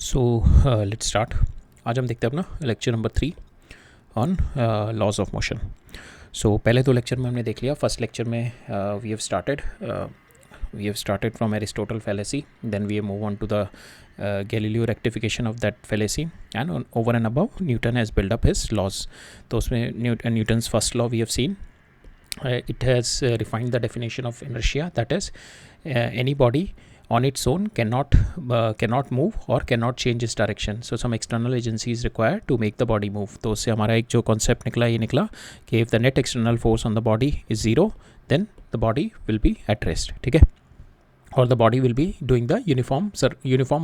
So let's start. आज हम देखते हैं अपना lecture number 3 on laws of motion. So पहले दो लेक्चर में हमने देख लिया। फर्स्ट लेक्चर में we have started from Aristotle fallacy, then we move on to the Galileo rectification of that fallacy and over and above Newton has build up his laws. तो उसमें Newton's first law we have seen, it has refined the definition of inertia, that is any body on its own cannot move or cannot change its direction, so some external agency is required to make the body move। तो उससे हमारा एक जो concept निकला ये निकला कि if the net external force on the body is zero then the body will be at rest, ठीक है, और the body will be doing the uniform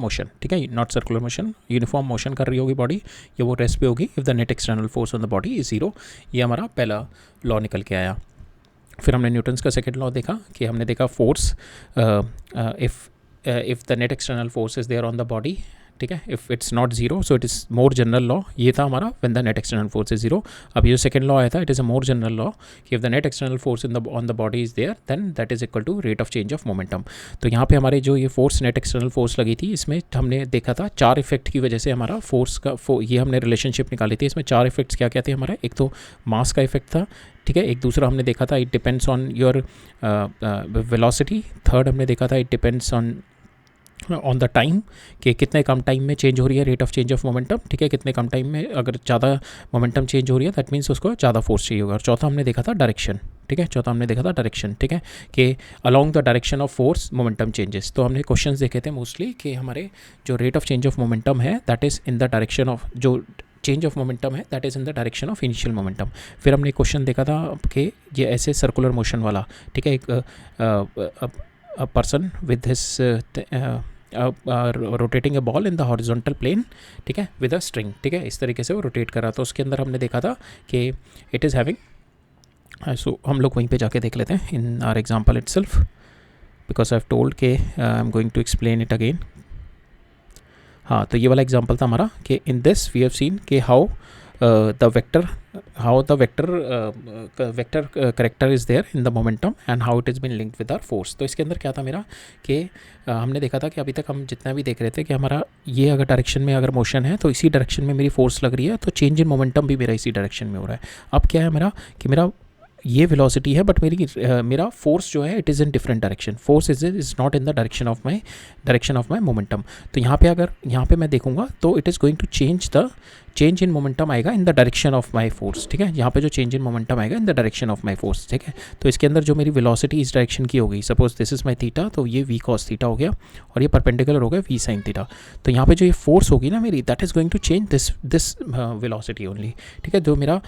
motion, ठीक है, not circular motion, uniform motion कर रही होगी बॉडी, या वो रेस्ट पे होगी if the net external force on the body is zero। ये हमारा पहला लॉ निकल के आया। फिर हमने न्यूटन्स का सेकेंड लॉ देखा कि हमने देखा force if the net external force is there on the body, ठीक है, if it's not zero so it is more general law. ये था हमारा when the net external force is zero. अब ये जो सेकंड लॉ आया था, it is a more general law कि if the net external force on the body is there then that is equal to rate of change of momentum. तो यहाँ पे हमारे जो ये फोर्स नेट एक्सटर्नल फोर्स लगी थी, इसमें हमने देखा था चार इफेक्ट की वजह से हमारा फोर्स का ये हमने रिलेशनशिप निकाली थी। इसमें चार इफेक्ट्स क्या क्या थे हमारे, एक तो मास का इफेक्ट था, ठीक है, एक दूसरा हमने देखा था it depends on your velocity, third हमने देखा था it depends on the time कि कितने कम टाइम में चेंज हो रही है rate of change of momentum, ठीक है, कितने कम टाइम में अगर ज़्यादा मोमेंटम चेंज हो रही है दैट मीन्स उसको ज़्यादा फोर्स चाहिए होगा। और चौथा हमने देखा था डायरेक्शन, ठीक है, चौथा हमने देखा था डायरेक्शन, ठीक है, कि along the direction of force momentum changes. तो हमने क्वेश्चंस देखे थे मोस्टली कि हमारे जो rate of change of momentum है that is in the direction of जो चेंज ऑफ मोमेंटम है that is in the direction of initial momentum. फिर हमने क्वेश्चन देखा था कि ये ऐसे सर्कुलर मोशन वाला, ठीक है, एक person with his rotating a ball in the horizontal plane, ठीक है, विद अ स्ट्रिंग, ठीक है, इस तरीके से वो रोटेट करा। तो उसके अंदर हमने देखा था कि इट इज़ हैविंग, सो हम लोग वहीं पे जाके देख लेते हैं in our example itself, because I have told के I am going to explain it again. हाँ, तो ये वाला एग्जांपल था हमारा कि in this we have seen कि how the vector character is there in the momentum and how it is been linked with our force. तो इसके अंदर क्या था मेरा कि हमने देखा था कि अभी तक हम जितना भी देख रहे थे कि हमारा ये अगर डायरेक्शन में अगर मोशन है तो इसी डायरेक्शन में मेरी फोर्स लग रही है, तो चेंज इन मोमेंटम भी मेरा इसी डायरेक्शन में हो रहा है। अब क्या है मेरा कि मेरा ये वेलोसिटी है बट मेरा फोर्स जो है it is in different direction, force is not in the direction of my momentum. तो यहाँ पे मैं देखूंगा तो it is going to change in momentum आएगा in the direction of my force, ठीक है, यहाँ पे जो चेंज इन मोमेंटम आएगा in the direction of my force, ठीक है। तो इसके अंदर जो मेरी वेलोसिटी इस डायरेक्शन की होगी, suppose this is my theta, तो ये वी कॉस थीटा हो गया और ये परपेंडिकुलर हो गया वी साइन थीटा। तो यहाँ पे जो ये फोर्स होगी ना मेरी that is going to change this velocity only, ठीक है। जो मेरा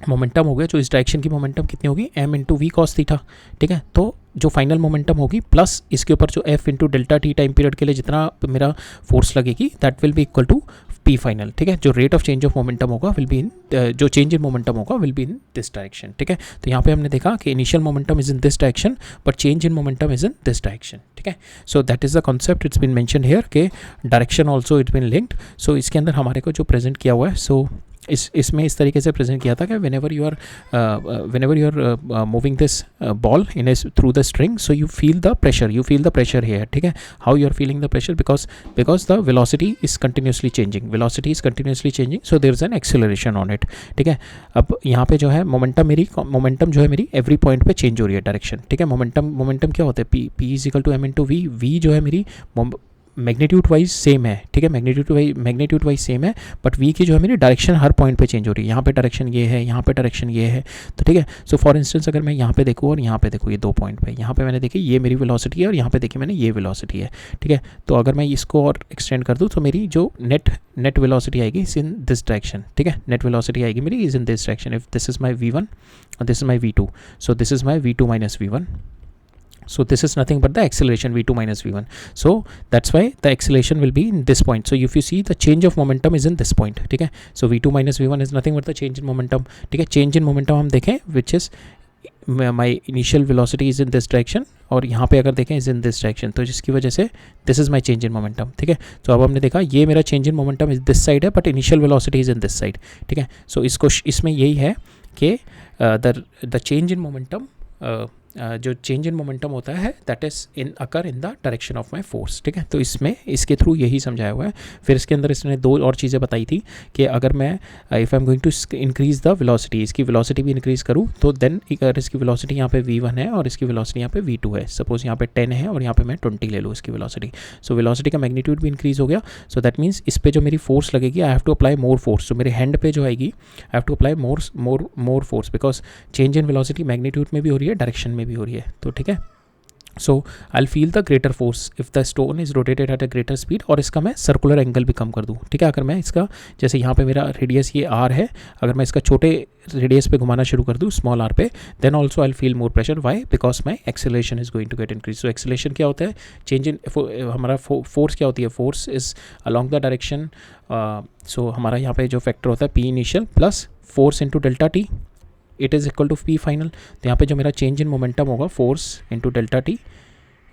मोमेंटम हो गया, जो इस डायरेक्शन की मोमेंटम कितनी होगी m into v cos theta, ठीक है। तो जो फाइनल मोमेंटम होगी प्लस इसके ऊपर जो f into delta t time period के लिए जितना मेरा फोर्स लगेगी that will be equal to p final, ठीक है। जो rate of change of momentum होगा विल बी इन जो चेंज इन मोमेंटम होगा will be in this direction, ठीक है। तो यहाँ पे हमने देखा कि initial momentum is in this direction but change in momentum is in this direction, ठीक है। So that is the concept it's been mention here के direction also it's been linked. So इसके अंदर हमारे को जो प्रेजेंट किया हुआ है, सो इसमें इस तरीके से प्रेजेंट किया था कि whenever you are moving this ball through the string, so you feel the pressure here, ठीक है। how you are feeling the pressure because the velocity is continuously changing, so there is an acceleration on it, ठीक है। अब यहाँ पे जो है momentum जो है मेरी एवरी पॉइंट पे चेंज हो रही है डायरेक्शन, ठीक है। मोमेंटम क्या होता है, p is equal to m into v जो है मेरी मैग्नीट्यूड वाइज सेम है, ठीक है, मैग्नीट्यूड वाइज सेम है बट वी की जो है मेरी डायरेक्शन हर पॉइंट पे चेंज हो रही है। यहाँ पे डायरेक्शन ये है, यहाँ पे डायरेक्शन ये है, तो ठीक है। सो फॉर इंस्टेंस अगर मैं यहाँ पे देखूँ और यहाँ पे देखूँ, ये दो पॉइंट पे, यहाँ पे मैंने देखी ये मेरी वेलोसिटी है और यहाँ पे देखी मैंने ये वेलोसिटी है, ठीक है। तो अगर मैं इसको और एक्सटेंड कर दूँ तो मेरी जो नेट वेलोसिटी आएगी इज इन दिस डायरेक्शन, ठीक है, नेट वेलोसिटी आएगी मेरी is in this direction. If this is my v1 और this is my v2, so this is my v2 minus v1, so this is nothing but the acceleration v2 minus v1, so that's why the acceleration will be in this point. So if you see the change of momentum is in this point, ठीक है। so v2 minus v1 is nothing but the change in momentum, ठीक है। change in momentum हम देखें which is my initial velocity is in this direction और यहाँ पे अगर देखें is in this direction, तो जिसकी वजह से this is my change in momentum, ठीक है। तो अब हमने देखा ये मेरा change in momentum is this side है but initial velocity is in this side, ठीक है। so इसमें यही है कि the change in momentum जो चेंज इन मोमेंटम होता है that is in occur in the direction of my force, ठीक है। तो इसमें इसके थ्रू यही समझाया हुआ है। फिर इसके अंदर इसने दो और चीज़ें बताई थी कि अगर मैं if I am going to increase the velocity, इसकी वेलोसिटी भी इंक्रीज़ करूँ तो देन अगर इसकी वेलोसिटी यहाँ पे v1 है और इसकी वेलोसिटी यहाँ पे v2 है, सपोज यहाँ पे 10 है और यहाँ पे मैं 20 ले लूँ इसकी वेलोसिटी, सो वेलोसिटी का मैग्नीट्यूड भी इंक्रीज़ हो गया। सो दैट मीन्स इस पर जो मेरी फोर्स लगेगी I have to apply more force, तो मेरे हैंड पे जो आएगी I have to apply more force, because change in velocity magnitude में भी हो रही है, डायरेक्शन में भी हो रही है, तो ठीक है। So I feel the greater force if the stone is rotated at a greater speed, और इसका मैं सर्कुलर एंगल भी कम कर दूँ, ठीक है। अगर मैं इसका जैसे यहाँ पे मेरा रेडियस ये आर है, अगर मैं इसका छोटे रेडियस पे घुमाना शुरू कर दूँ स्मॉल आर पे, then also I feel more pressure, why, because my acceleration is going to get increase. So acceleration क्या होता है, चेंज इन हमारा फोर्स क्या होती है, force is along the direction. So हमारा यहाँ पे जो फैक्टर होता है P initial plus force into delta T, it is equal to P final. तो यहाँ पे जो मेरा चेंज इन मोमेंटम होगा force into delta T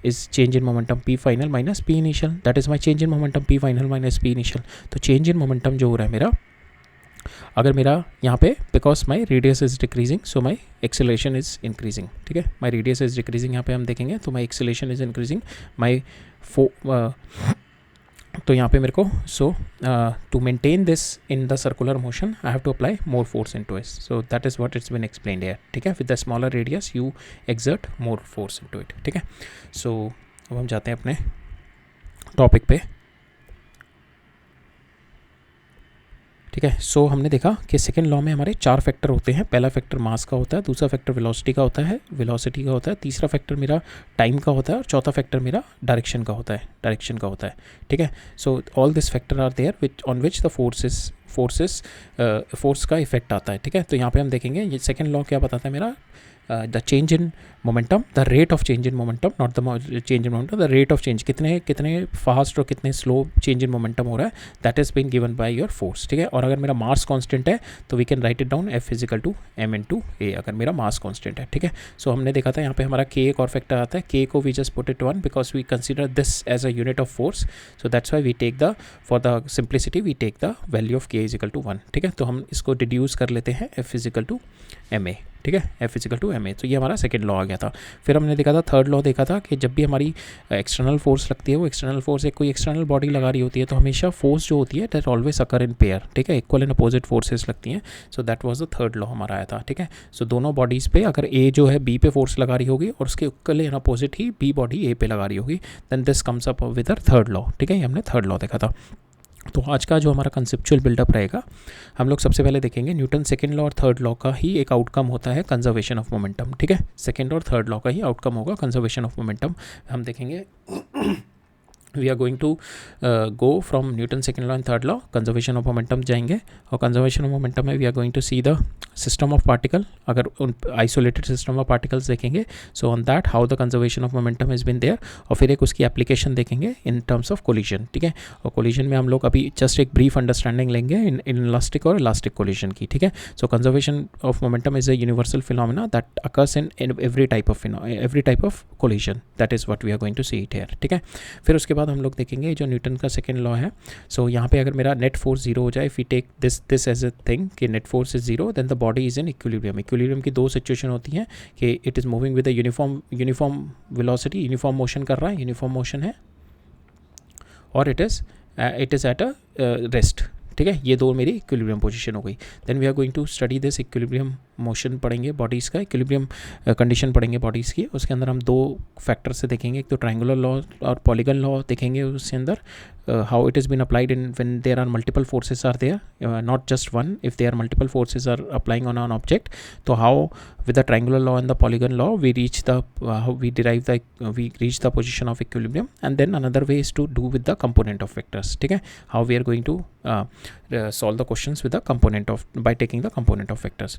is change in momentum P final minus P initial, that is my change in momentum P final minus P initial. तो change in momentum जो हो रहा है मेरा, अगर मेरा यहाँ पे because my radius is decreasing so my acceleration is increasing, ठीक है। माई रेडियस इज डिक्रीजिंग यहाँ पे हम देखेंगे, तो my acceleration is increasing, my तो यहाँ पे मेरे को to maintain this in the circular motion I have to apply more force into it, so that is what it's been explained here, ठीक है। With the smaller radius you exert more force into it, ठीक है। सो अब हम जाते हैं अपने topic पे, ठीक है। सो हमने देखा कि सेकेंड लॉ में हमारे 4 फैक्टर होते हैं। पहला फैक्टर मास का होता है, दूसरा फैक्टर वेलोसिटी का होता है, तीसरा फैक्टर मेरा टाइम का होता है और चौथा फैक्टर मेरा डायरेक्शन का होता है, ठीक है। So all this factor are there which on which the force का इफेक्ट आता है, ठीक है। तो यहाँ पे हम देखेंगे ये सेकेंड लॉ क्या बताता है मेरा, the change in momentum, the rate of change in momentum, not the change in momentum, the rate of change, कितने फास्ट और कितने स्लो चेंज इन मोमेंटम हो रहा है, that is been given by your force, ठीक है। और अगर मेरा मास कांस्टेंट है तो we can write it down F is equal to M into A, अगर मेरा मास कांस्टेंट है, ठीक है। सो हमने देखा था यहाँ पे हमारा के एक और फैक्टर आता है, के को we just put it 1 because we consider this as a unit of force, so that's why we take the for the simplicity we take the value of k equal to 1, ठीक है। तो हम इसको deduce कर लेते हैं F is equal to m a, ठीक है, F is equal to m a. तो ये हमारा सेकेंड लॉ आ गया था। फिर हमने देखा था थर्ड लॉ देखा था कि जब भी हमारी एक्सटर्नल फोर्स लगती है, वो एक्सटर्नल फोर्स एक कोई एक्सटर्नल बॉडी लगा रही होती है, तो हमेशा फोर्स जो होती है that always occur in pair, ठीक है, इक्वल एंड अपोजिट फोर्सेस लगती हैं। So that was the third law हमारा आया था, ठीक है। सो दोनों बॉडीज़ पे अगर ए जो है बी पे फोर्स लगा रही होगी और उसके इक्वल एंड अपोजिट ही बी बॉडी ए पे लगा रही होगी, then this comes up with third law, ठीक है। ये हमने थर्ड लॉ देखा था। तो आज का जो हमारा कंसेप्चुअल बिल्डअप रहेगा, हम लोग सबसे पहले देखेंगे न्यूटन सेकेंड लॉ और थर्ड लॉ का ही एक आउटकम होता है कंजर्वेशन ऑफ मोमेंटम, ठीक है। सेकेंड और थर्ड लॉ का ही आउटकम होगा कंजर्वेशन ऑफ मोमेंटम। हम देखेंगे we are going to go from Newton second law and third law, conservation of momentum जाएंगे, और कंजर्वेशन ऑफ मोमेंटम में we are going to see the system of particle, अगर उन isolated system of particles देखेंगे, so on that how the conservation of momentum is been there, और फिर एक उसकी एप्लीकेशन देखेंगे इन टर्म्स ऑफ कोलिजन, ठीक है। और कोलिजन में हम लोग अभी जस्ट एक ब्रीफ अंडरस्टैंडिंग लेंगे इन इलास्टिक और इलास्टिक कोलिजन की, ठीक है। So conservation of momentum is a universal phenomena that occurs in every type of collision, that is what we are going to see it here, ठीक है। फिर उसके बाद हम लोग देखेंगे जो न्यूटन का सेकेंड लॉ है। सो यहाँ पे अगर मेरा नेट फोर्स जीरो हो जाए, if we take this as a thing कि net force is zero, then the body is in equilibrium की दो सिचुएशन होती हैं कि it is moving with uniform velocity, uniform motion कर रहा है, यूनिफॉर्म मोशन है, और it is at a rest, ठीक है। ये दो मेरी इक्विलिब्रियम पोजीशन हो गई। Then we are going to study this equilibrium motion पढ़ेंगे बॉडीज़ का, इक्विलिब्रियम कंडीशन पढ़ेंगे बॉडीज़ की। उसके अंदर हम दो फैक्टर से देखेंगे, एक तो ट्रायंगुलर लॉ और पॉलीगन लॉ देखेंगे उसके अंदर, how it has been applied in when there are multiple forces are there, not just one, if there are multiple forces are applying on an object, so how with the triangular law and the polygon law we reach the we reach the position of equilibrium. And then another way is to do with the component of vectors, ठीक है, how we are going to solve the questions with the component of by taking the component of vectors.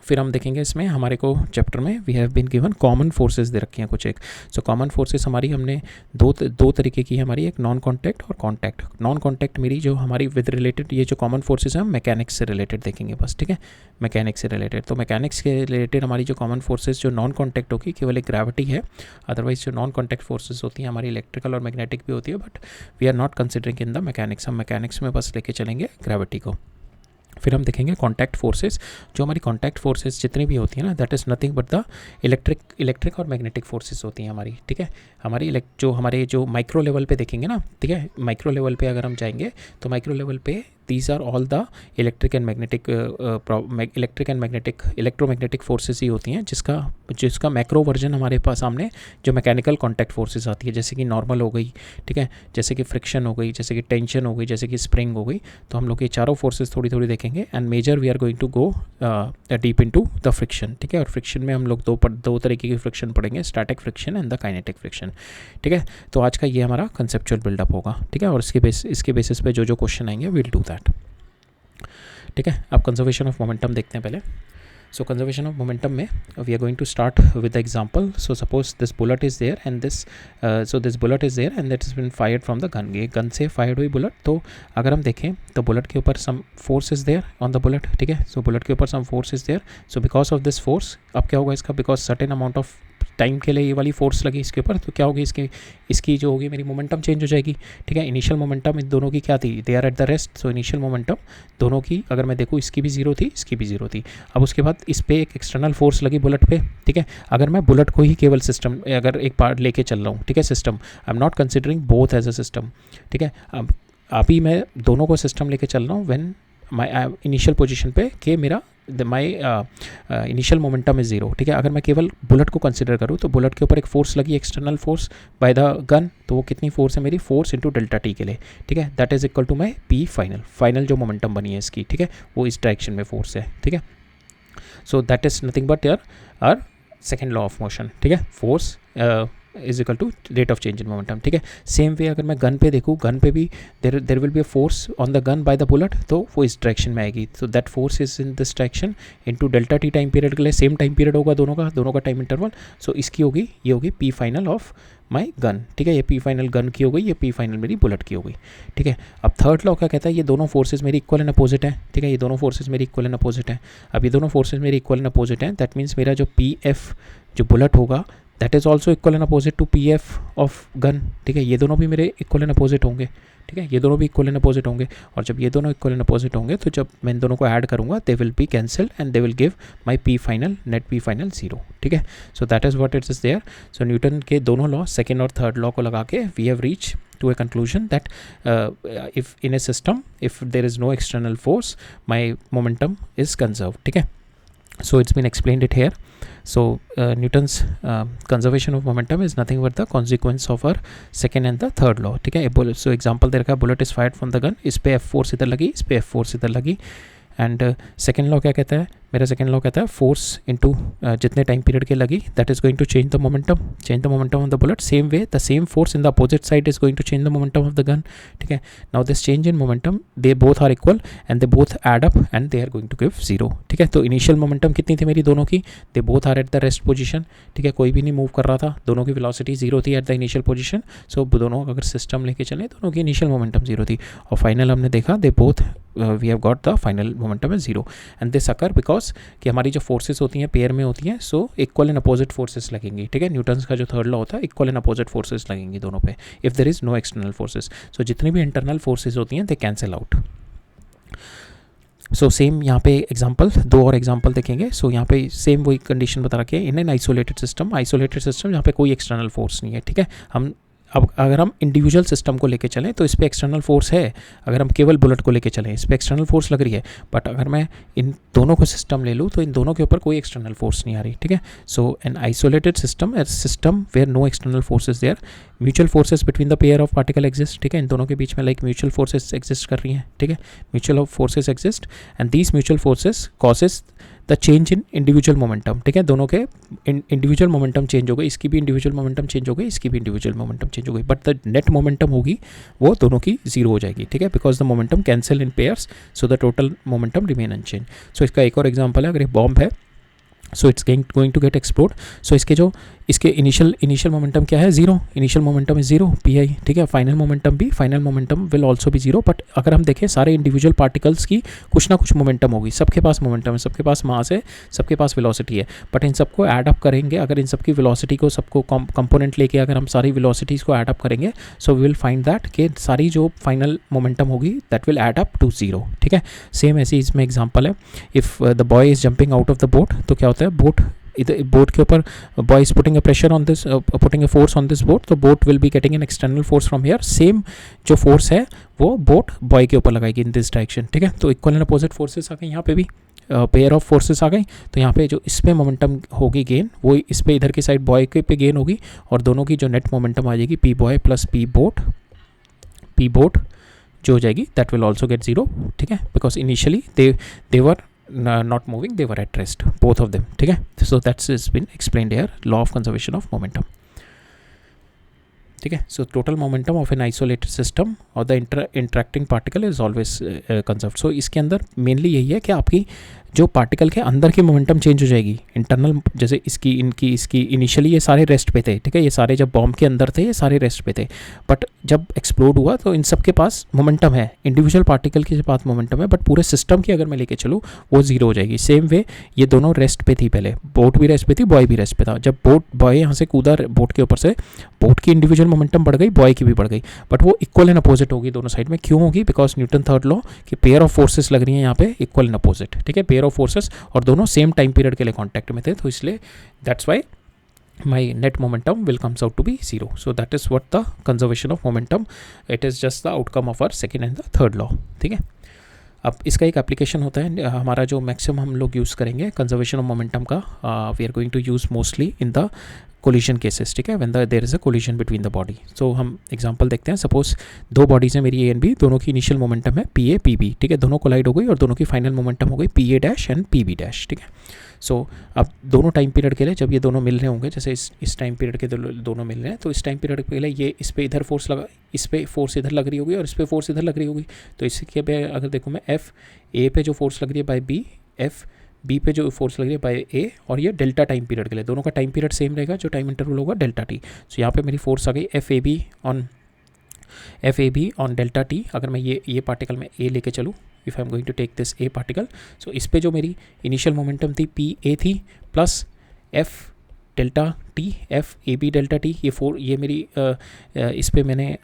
फिर हम देखेंगे इसमें हमारे को chapter में we have been given common forces दे रखी हैं कुछ एक। सो कॉमन फोर्सेस हमारी हमने दो तरीके की, हमारी एक नॉन कॉन्टैक्ट और कॉन्टैक्ट। नॉन कॉन्टैक्ट मेरी जो हमारी विद रिलेटेड ये जो कॉमन फोर्सेस हैं हम मैकेनिक्स से रिलेटेड देखेंगे बस, ठीक है, मैकेनिक्स से रिलेटेड। तो मैकेनिक्स के रिलेटेड हमारी जो कॉमन फोर्सेस जो नॉन कॉन्टैक्ट होगी केवल एक ग्रेविटी है, अदरवाइज जो नॉन कॉन्टैक्ट फोर्सेस होती हैं हमारी इलेक्ट्रिकल और मैग्नेटिक भी होती है, but we are not considering in the mechanics. हम मैकेनिक्स में बस लेके चलेंगे ग्रेविटी को। फिर हम देखेंगे कॉन्टैक्ट फोर्सेस। जो हमारी कॉन्टैक्ट फोर्सेस जितनी भी होती हैं ना, that is nothing but the electric और मैग्नेटिक फोर्सेस होती हैं हमारी, ठीक है। हमारे जो माइक्रो लेवल पे देखेंगे ना, ठीक है, माइक्रो लेवल पे अगर हम जाएंगे तो माइक्रो लेवल पे these are all the electric and magnetic electromagnetic forces ही होती हैं, जिसका मैक्रो वर्जन हमारे पास सामने जो मैकेनिकल कॉन्टैक्ट फोर्सेस आती है, जैसे कि नॉर्मल हो गई, ठीक है, जैसे कि फ्रिक्शन हो गई, जैसे कि टेंशन हो गई, जैसे कि स्प्रिंग हो गई। तो हम लोग ये चारों फोर्सेस थोड़ी थोड़ी देखेंगे and major we are going to go deep into the friction, ठीक है। और फ्रिक्शन में हम लोग दो तरीके की फ्रिक्शन पढ़ेंगे, static friction and the kinetic friction, ठीक है। तो आज का ये हमारा कंसेप्चुअल बिल्डअप होगा, ठीक है, और इसके बेसिस पे जो क्वेश्चन आएंगे विल डू दैट, ठीक है। अब कंजर्वेशन ऑफ मोमेंटम देखते हैं पहले। सो कंजर्वेशन ऑफ मोमेंटम में we are going to start with the example. So suppose this bullet is there and this bullet is there and that is been fired from the gun. ये gun से fired हुई bullet, तो अगर हम देखें तो bullet के ऊपर some force is there on the bullet, ठीक है। सो बुलेट के ऊपर some force is there, so because of this force, अब क्या होगा इसका, because certain amount of time के लिए ये वाली फोर्स लगी इसके ऊपर, तो क्या होगी इसकी जो होगी मेरी मोमेंटम चेंज हो जाएगी, ठीक है। इनिशियल मोमेंटम इन दोनों की क्या थी, they are at the rest, so initial momentum दोनों की अगर मैं देखूँ इसकी भी जीरो थी, इसकी भी जीरो थी। अब उसके बाद इस पर एक एक्सटर्नल फोर्स लगी बुलेट पे, ठीक है। अगर मैं बुलेट को ही केवल सिस्टम अगर एक पार्ट लेके चल रहा हूँ, ठीक है, system, I am not considering both as a system, ठीक है। अब अभी मैं दोनों को सिस्टम लेके चल रहा हूँ व्हेन माई इनिशियल पोजीशन पे कि मेरा my initial momentum is zero, ठीक है। अगर मैं केवल बुलेट को कंसिडर करूँ तो बुलेट के ऊपर एक फोर्स लगी, external force by the gun, तो वो कितनी फोर्स है मेरी, फोर्स इंटू डेल्टा टी के लिए, ठीक है। That is equal to my P final जो मोमेंटम बनी है इसकी, ठीक है, वो इस डायरेक्शन में फोर्स है, ठीक है। So that is nothing but our second law of motion, ठीक है, force is equal to rate of change in momentum, ठीक है। सेम वे अगर मैं गन पे देखूँ, गन पे भी there will be a force on the gun by the bullet, तो वो इस डायरेक्शन में आएगी, तो that force is in this direction into delta t time period के लिए, सेम टाइम पीरियड होगा दोनों का टाइम इंटरवल। सो इसकी होगी, ये होगी P final of my gun, ठीक है। ये पी फाइनल गन की हो गई, ये पी फाइनल मेरी बुलेट की हो गई, ठीक है। अब थर्ड लॉ क्या कहता है, ये दोनों फोर्सेज मेरी इक्वल एंड अपोजिट है, ठीक है। ये दोनों फोर्सेज मेरी इक्वल एंड अपोजिट है। अब ये दोनों फोर्सेज मेरी इक्वल एंड अपोजिट है, दैट मीन्स मेरा जो पी एफ जो बुलेट होगा that is also equal and opposite to P F of gun, ठीक है। ये दोनों भी मेरे इक्वल एंड अपोजिट होंगे, ठीक है, ये दोनों भी इक्वल एंड अपोजिट होंगे। और जब ये दोनों इक्वल एंड अपोजिट होंगे तो जब मैं इन दोनों को ऐड करूँगा they will be cancelled and they will give my P final, net P final zero, ठीक है। So that is what it is there. So Newton के दोनों लॉ, सेकेंड और थर्ड लॉ को लगा के we have reach to a conclusion that if in a system if there is no external force my momentum is conserved, ठीक है। So it's been explained it here. So Newton's conservation of momentum is nothing but the consequence of our second and the third law, ठीक है। So example दे रखा है, bullet is fired from the gun, इस पे F4 इधर लगी, इस पे F4 इधर लगी, एंड सेकेंड लॉ क्या कहता है, मेरा सेकेंड लॉ कहता है फोर्स इनटू जितने टाइम पीरियड के लगी that is going to change the momentum of the bullet. Same way the same force in the opposite side is going to change the momentum of the gun, ठीक है। Now this change in momentum they both are equal and they both add up and they are going to give zero, ठीक है। तो initial momentum कितनी थी मेरी दोनों की, they both are at the rest position, ठीक है, कोई भी नहीं मूव कर रहा था, दोनों की वेलोसिटी जीरो थी एट द इनिशियल पोजीशन। सो दोनों अगर सिस्टम लेके चले दोनों की इनिशियल मोमेंटम जीरो थी, और फाइनल हमने देखा they both we have got the final momentum is zero and this occur because कि हमारी जो फोर्सेस होती हैं पेयर में होती हैं, so equal and opposite forces लगेंगी, ठीक है। न्यूटन्स का जो थर्ड लॉ होता है इक्वल एंड अपोजिट फोर्सेस लगेंगी दोनों पे if there is no external forces. So जितनी भी इंटरनल फोर्सेस होती हैं they cancel out. So same यहाँ पे एग्जाम्पल, दो और एग्जाम्पल देखेंगे। सो यहाँ पे सेम वही कंडीशन बता रखी है इन एन आइसोलेटेड सिस्टम जहाँ पे कोई एक्सटर्नल फोर्स नहीं है, ठीक है। अब अगर हम इंडिविजुअल सिस्टम को लेके चलें तो इस पर एक्सटर्नल फोर्स है, अगर हम केवल बुलेट को लेके चलें इस पर एक्सटर्नल फोर्स लग रही है, बट अगर मैं इन दोनों को सिस्टम ले लूँ तो इन दोनों के ऊपर कोई एक्सटर्नल फोर्स नहीं आ रही, ठीक है। So an isolated system where no external forces there, mutual forces between the pair of particle exist, ठीक है। इन दोनों के बीच में लाइक म्यूचुअल फोर्सेस एग्जिस्ट कर रही हैं, ठीक है, mutual forces exist and these mutual forces causes the change in individual momentum, ठीक है। दोनों के इंडिविजुअल मोमेंटम चेंज हो गई, इसकी भी इंडिविजुअल मोमेंटम चेंज हो गई, इसकी भी इंडिविजुअल मोमेंटम चेंज हो गई, बट द नेट मोमेंटम होगी वो दोनों की जीरो हो जाएगी, ठीक है, because the momentum cancel in pairs, so the total momentum remain unchange. So इसका एक और एग्जांपल है, अगर एक बॉम्ब है so it's going to get explode. So इसके इनिशियल मोमेंटम क्या है, zero. Initial momentum is zero P I, ठीक है. फाइनल मोमेंटम विल ऑल्सो भी जीरो. बट अगर हम देखें सारे इंडिविजुअल पार्टिकल्स की कुछ ना कुछ मोमेंटम होगी. सबके पास मोमेंटम है, सबके पास मास है, सबके पास वेलोसिटी है. बट इन सबको ऐड अप करेंगे, अगर इन सबकी वेलोसिटी को सबको कंपोनेंट लेके अगर हम सारी वेलोसिटीज़ को ऐड अप करेंगे, so we will find that कि सारी जो फाइनल मोमेंटम होगी that will add up to zero, ठीक है. सेम ऐसी इसमें एग्जाम्पल है. If the boy is jumping out of the boat, तो क्या होता है, बोट के ऊपर boy is putting a pressure on this, putting a force on this boat, तो boat will be getting an external force from here. Same जो force है वो बोट बॉय के ऊपर लगाएगी इन दिस डायरेक्शन, ठीक है. तो इक्वल एंड अपोजिट फोर्सेस आ गई यहाँ पे भी, पेयर ऑफ फोर्सेस आ गई. तो यहाँ पे जो इस पे मोमेंटम होगी गेन, वो इस पे इधर की साइड बॉय के पे गेन होगी, और दोनों की जो नेट मोमेंटम आ जाएगी P boy plus P boat जो हो जाएगी that will also get zero, ठीक है. Because initially they were not moving, they were at rest, both of them, ठीक है. So that's has been explained here, law of conservation of momentum, ठीक है. So total momentum of an isolated system or the interacting particle is always conserved. So इसके अंदर mainly यही है कि आपकी जो पार्टिकल के अंदर की मोमेंटम चेंज हो जाएगी इंटरनल. जैसे इसकी इनिशियली ये सारे रेस्ट पे थे, ठीक है. ये सारे जब बॉम्ब के अंदर थे ये सारे रेस्ट पे थे, बट जब एक्सप्लोड हुआ तो इन सब के पास मोमेंटम है. इंडिविजुअल पार्टिकल के पास मोमेंटम है, बट पूरे सिस्टम की अगर मैं लेके चलूँ वो जीरो हो जाएगी. सेम वे ये दोनों रेस्ट पे थी पहले, बोट भी रेस्ट पे थी, बॉय भी रेस्ट पे था. जब बॉय यहाँ से कूदा बोट के ऊपर से, बोट की इंडिविजुअल मोमेंटम बढ़ गई, बॉय की भी बढ़ गई, बट वो इक्वल एंड अपोजिट होगी दोनों साइड में. क्यों होगी? बिकॉज न्यूटन थर्ड लॉ कि पेयर ऑफ फोर्सेस लग रही है यहाँ पे इक्वल एंड अपोजिट, ठीक है. पेयर ऑफ फोर्सेस और दोनों सेम टाइम पीरियड के लिए कांटेक्ट में थे, तो इसलिए that's why my net momentum will comes out to be zero. So that is what the conservation of momentum, it is just the outcome of our second and the third law, ठीक है. अब इसका एक application होता है हमारा जो maximum हम लोग यूज़ करेंगे कंजर्वेशन ऑफ मोमेंटम का, we are going to use mostly in the collision cases, ठीक है. When there is a collision between the body. So हम एग्जांपल देखते हैं. सपोज दो बॉडीज़ हैं मेरी ए एंड बी, दोनों की इनिशियल मोमेंटम है पी ए पी बी, ठीक है. दोनों कोलाइड हो गई और दोनों की फाइनल मोमेंटम हो गई P A dash and P B dash, ठीक है. सो अब दोनों टाइम पीरियड के लिए जब ये दोनों मिल रहे होंगे, जैसे इस टाइम पीरियड के दोनों मिल रहे हैं, तो इस टाइम पीरियड के लिए ये इस पर इधर फोर्स लगा, इस पर फोर्स इधर लग रही होगी और इस पर फोर्स इधर लग रही होगी. तो इसके पे अगर देखो मैं एफ ए पे जो फोर्स लग रही है बाय बी, एफ बी पे जो फोर्स लग रही है बाय ए, और ये डेल्टा टाइम पीरियड के लिए, दोनों का टाइम पीरियड सेम रहेगा, जो टाइम इंटरवल होगा डेल्टा टी. सो यहाँ पे मेरी फोर्स आ गई F A B on delta T. अगर मैं ये पार्टिकल में ए लेके चलूँ, if I am going to take this A particle, so इस पे जो मेरी इनिशियल मोमेंटम थी पी ए थी plus F delta T, F A B delta T, ये मेरी इस पे मैंने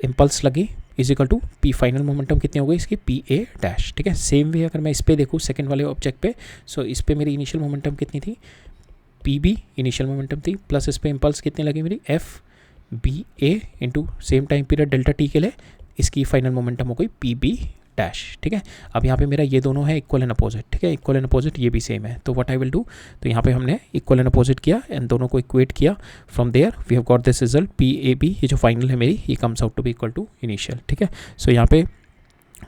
इम्पल्स लगी is equal to P final momentum कितनी हो गई इसकी पी ए डैश, ठीक है. सेम वे अगर मैं इस पे देखूँ सेकंड वाले ऑब्जेक्ट पे, सो इस पे मेरी इनिशियल मोमेंटम कितनी थी पी बी इनिशियल मोमेंटम थी, प्लस इस पे इम्पल्स कितनी लगी मेरी F B A into same time period delta T के लिए, इसकी फाइनल मोमेंटम हो गई पी बी डैश, ठीक है. अब यहाँ पे मेरा ये दोनों है इक्वल एंड अपोजिट, ठीक है. इक्वल एंड अपोजिट ये भी सेम है, तो व्हाट आई विल डू, तो यहाँ पे हमने इक्वल एंड अपोजिट किया एंड दोनों को इक्वेट किया. From there we have got this result P A B, ये जो फाइनल है मेरी, ये comes out to be equal to initial, ठीक है. सो यहाँ पे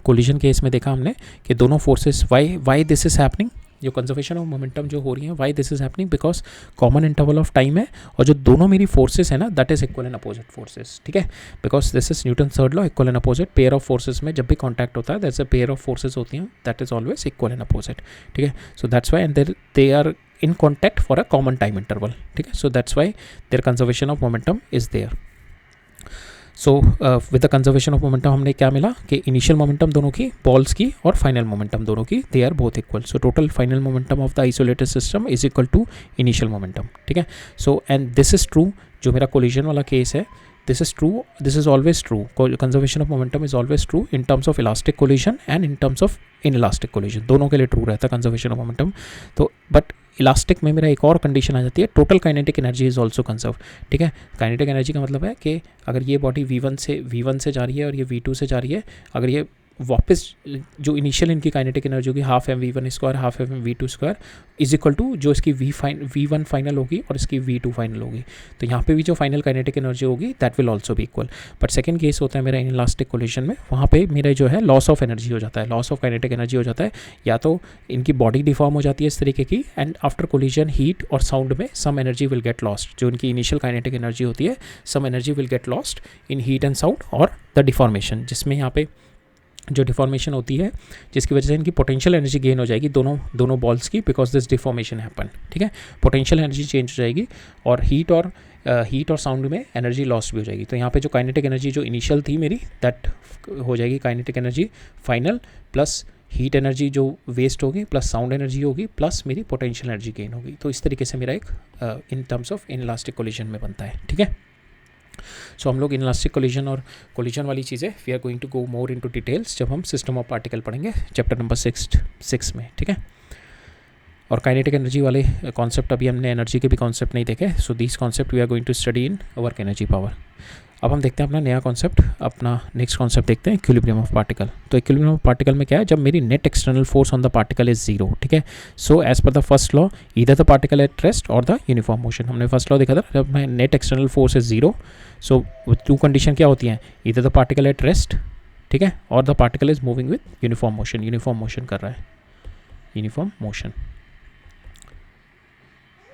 कोलिजन केस में देखा हमने कि दोनों forces, why this is happening, जो कंजर्वेशन ऑफ मोमेंटम जो हो रही है, why this is happening, because common interval of time है, और जो दोनों मेरी फोर्सेस है ना that is equal and opposite forces, ठीक है. Because this is Newton third law, equal and opposite. Pair of forces में जब भी कॉन्टैक्ट होता है that's a pair of forces होती हैं, that is always equal and opposite, ठीक है. So that's why and they are in contact for a common time interval, ठीक है. So that's why there conservation of momentum is there. So with the conservation of momentum हमने क्या मिला कि initial momentum दोनों की बॉल्स की और फाइनल मोमेंटम दोनों की they are both equal. So total final momentum of the isolated system is equal to initial momentum, ठीक है. So and this is true, जो मेरा कोलिजन वाला केस है, this is true, this is always true. Conservation of momentum is always true in terms of elastic collision and in terms of inelastic collision. दोनों के लिए true रहता है conservation of momentum. तो बट इलास्टिक में मेरा एक और कंडीशन आ जाती है, total kinetic energy is also conserve, ठीक है. काइनेटिक एनर्जी का मतलब है कि अगर ये बॉडी V1 से जा रही है और ये V2 से जा रही है, अगर ये वापस जो इनिशियल इनकी काइनेटिक एनर्जी होगी half M V1 square half M V2 square is equal to जो इसकी V1 फाइनल होगी और इसकी V2 फाइनल होगी. तो यहाँ पे भी जो फाइनल काइनेटिक एनर्जी होगी दैट विल ऑल्सो भी इक्वल. बट सेकंड केस होता है मेरा इनइलास्टिक कोलिजन में, वहाँ पे मेरा जो है लॉस ऑफ एनर्जी हो जाता है, लॉस ऑफ काइनेटिक एनर्जी हो जाता है. या तो इनकी बॉडी डिफॉर्म हो जाती है इस तरीके की, एंड आफ्टर कोलिजन हीट और साउंड में some energy will get lost. जो इनकी इनिशियल काइनेटिक एनर्जी होती है, some energy will get lost in heat and sound और द डिफॉर्मेशन, जिसमें यहाँ पे जो डिफॉर्मेशन होती है जिसकी वजह से इनकी पोटेंशियल एनर्जी गेन हो जाएगी दोनों बॉल्स की, बिकॉज दिस डिफॉर्मेशन हैपन, ठीक है। पोटेंशियल एनर्जी चेंज हो जाएगी और हीट और साउंड में एनर्जी लॉस्ट भी हो जाएगी। तो यहाँ पे जो काइनेटिक एनर्जी जो इनिशियल थी मेरी, दैट हो जाएगी kinetic energy final, plus heat energy जो वेस्ट होगी, प्लस साउंड एनर्जी होगी, प्लस मेरी पोटेंशियल एनर्जी गेन होगी। तो इस तरीके से मेरा एक इन टर्म्स ऑफ इनइलास्टिक कोलिजन में बनता है, ठीक है। सो हम लोग इनइलास्टिक कोलिजन और कोलिजन वाली चीज़ें we are going to go more into details जब हम सिस्टम ऑफ पार्टिकल पढ़ेंगे चैप्टर नंबर 6 में, ठीक है। और काइनेटिक एनर्जी वाले कॉन्सेप्ट अभी हमने एनर्जी के भी कॉन्सेप्ट नहीं देखे। So this concept we are going to study in work energy power. अब हम देखते हैं अपना नया कॉन्सेप्ट, अपना नेक्स्ट कॉन्सेप्ट देखते हैं, इक्विलिब्रियम ऑफ पार्टिकल। तो इक्विलिब्रियम ऑफ पार्टिकल में क्या है, जब मेरी net external force on the particle is zero, ठीक है। So as per the first law either the particle at rest or the uniform motion. हमने फर्स्ट लॉ देखा था, जब मैं net external force is zero, so two condition क्या होती हैं, either the particle at rest, ठीक है, or the particle is moving with uniform motion. Uniform motion कर रहा है, यूनिफॉर्म मोशन,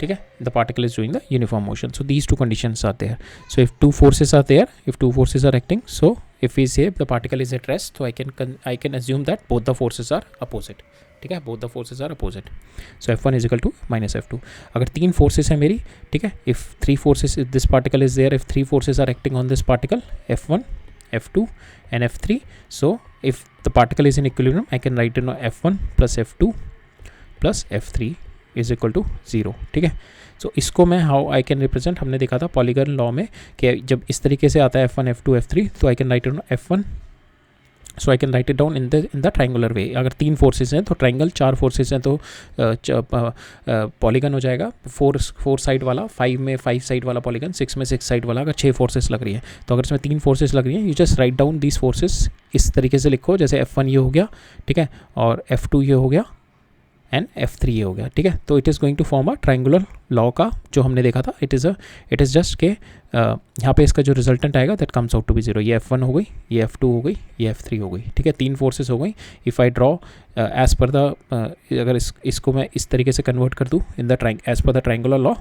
ठीक है, the particle is doing the uniform motion. So these two conditions are there. So if two forces are there, if two forces are acting, so if we say the particle is at rest, तो I can assume that both the forces are opposite, ठीक है, both the forces are opposite. So F1 is equal to minus F2। अगर तीन forces है मेरी, ठीक है, if three forces, this particle is there, if three forces are acting on this particle, F1, F2 and F3, so if the particle is in equilibrium, I can write in F1 plus F2 plus F3 is equal to 0, ठीक है। सो इसको मैं how I can represent, हमने देखा था polygon law में कि जब इस तरीके से आता है F1, F2, F3, तो I can write it F1, so I can write it down in the triangular way. अगर तीन फोर्सेस हैं तो ट्राइंगल, चार फोर्सेस हैं तो पॉलीगन हो जाएगा, फोर साइड वाला, 5 में 5 साइड वाला पॉलीगन, 6 में 6 साइड वाला। अगर 6 फोर्सेस लग रही है तो अगर इसमें 3 फोर्सेस लग रही हैं, you just write down these forces, इस तरीके से लिखो, जैसे F1 ये हो गया, ठीक है, और F2 ये हो गया एंड F3 ये हो गया, ठीक है। तो it is going to form a triangular law का जो हमने देखा था। इट इज़ जस्ट के यहाँ पे इसका जो रिजल्टेंट आएगा that comes out to be 0। ये F1 हो गई, ये F2 हो गई, ये F3 हो गई, ठीक है, 3 फोर्सेस हो गई। If I draw as per the, अगर इसको मैं इस तरीके से कन्वर्ट कर दूँ in the as per the triangular law,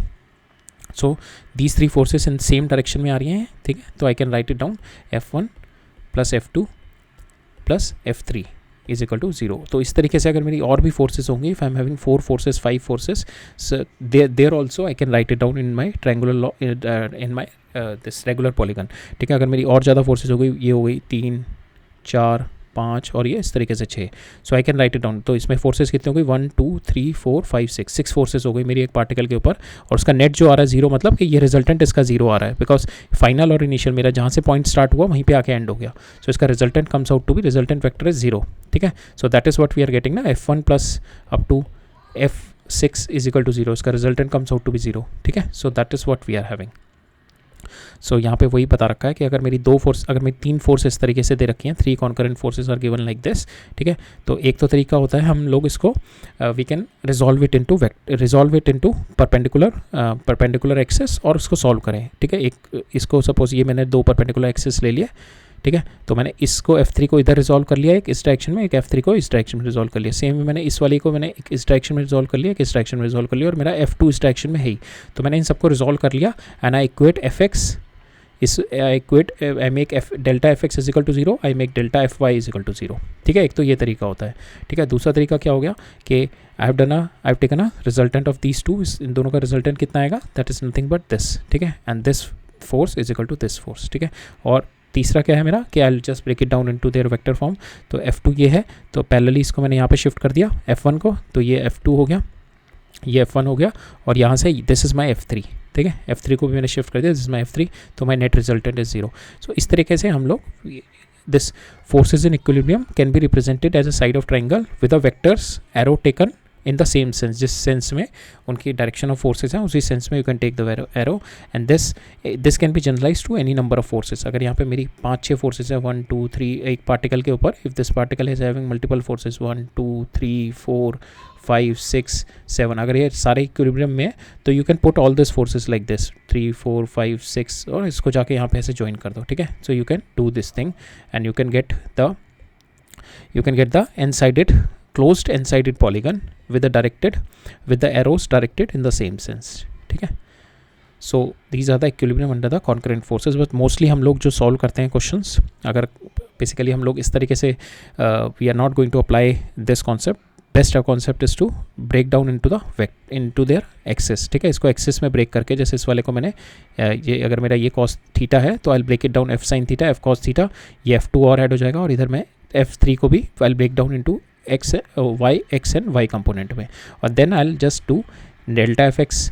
so these 3 forces in same direction में आ रही हैं, ठीक है। तो I can write it down F1 plus F2 plus F3 is equal to 0। तो इस तरीके से अगर मेरी और भी फोर्सेस होंगी, if I am having 4 forces, 5 forces, there also I can write it down in my triangular law, in my this regular polygon, ठीक है। अगर मेरी और ज़्यादा फोर्सेस हो गई, ये हो गई 3, 4, 5 और ये इस तरीके से 6, so I can write it down. तो इसमें फोर्सेस कितने हो गई, 1, 2, 3, 4, 5, 6 फोर्सेस हो गई मेरी एक पार्टिकल के ऊपर, और उसका नेट जो आ रहा है 0, मतलब कि ये रिजल्टेंट इसका 0 आ रहा है, बिकॉज फाइनल और इनिशियल मेरा जहाँ से पॉइंट स्टार्ट हुआ वहीं पे आके एंड हो गया। सो इसका resultant comes out to be, resultant vector is 0, ठीक है। So that is what we are getting ना, F1 plus up to F6 is equal to 0, इसका resultant comes out to be 0, ठीक है। So that is what we are having. So यहाँ पे वही बता रखा है कि अगर मेरी 3 फोर्स इस तरीके से दे रखी हैं, 3 concurrent forces are given like this, ठीक है। तो एक तो तरीका होता है, हम लोग इसको we can resolve it into perpendicular axes और उसको सॉल्व करें, ठीक है। एक इसको सपोज ये मैंने 2 परपेंडिकुलर एक्सेस ले लिया, ठीक है, तो मैंने इसको F3 को इधर रिजॉल्व कर लिया, एक इस डायरेक्शन में, एक F3 को इस डायरेक्शन में रिजॉल्व कर लिया। सेम में मैंने इस वाली को मैंने एक इस डायरेक्शन में रिजॉल्व कर लिया, एक इस डायरेक्शन में रिजॉल्व कर लिया, और मेरा F2 इस डायरेक्शन में है ही। तो मैंने इन सबको रिजॉल्व कर लिया and I equate Fx, I make delta Fx is equal to 0, I make delta Fy is equal to 0, ठीक है। एक तो ये तरीका होता है, ठीक है। दूसरा तरीका क्या हो गया कि I have taken a resultant of these two, इन दोनों का रिजल्टेंट कितना आएगा, that is nothing but this, ठीक है, and this force is equal to this force, ठीक है। और तीसरा क्या है मेरा कि I just break it down into their vector form. तो F2 ये है, तो पैरेलली इसको मैंने यहाँ पे शिफ्ट कर दिया F1 को, तो ये F2 हो गया, ये F1 हो गया, और यहाँ से दिस इज़ माई F3, ठीक है। F3 को भी मैंने शिफ्ट कर दिया, दिस इज माई F3, तो माई नेट रिजल्टेंट इज 0। सो इस तरीके से हम लोग this forces in equilibrium can be represented as a side of triangle with a vectors arrow taken in the same sense, जिस सेंस में उनकी डायरेक्शन ऑफ फोर्सेज हैं उसी सेंस में you can take the arrow, and this can be generalize to any number of forces. अगर यहाँ पे मेरी 5-6 फोर्सेज है, 1, 2, 3 एक पार्टिकल के ऊपर, if this particle is having multiple forces 1, 2, 3, 4, 5, 6, 7, अगर ये सारे इक्विलिब्रियम में है तो you can put all this forces like this 3, 4, 5, 6 और इसको जाके यहाँ पे ऐसे ज्वाइन कर दो, ठीक है। So you can do this thing and you can get the n-sided closed n-sided polygon with the arrows directed in the same sense, ठीक है। So these are the equilibrium under the concurrent forces, but mostly हम लोग जो solve करते हैं questions, अगर basically हम लोग इस तरीके से we are not going to apply this concept. Best concept is to break down into their axes. ठीक है, इसको एक्सेस में ब्रेक करके, जैसे इस वाले को मैंने ये अगर मेरा ये कॉस थीटा है तो I break it down F sine theta, F cos theta, ये F2 और ऐड हो जाएगा, और इधर मैं F3 को भी I break down into X Y X and Y component में, और then I just do delta F X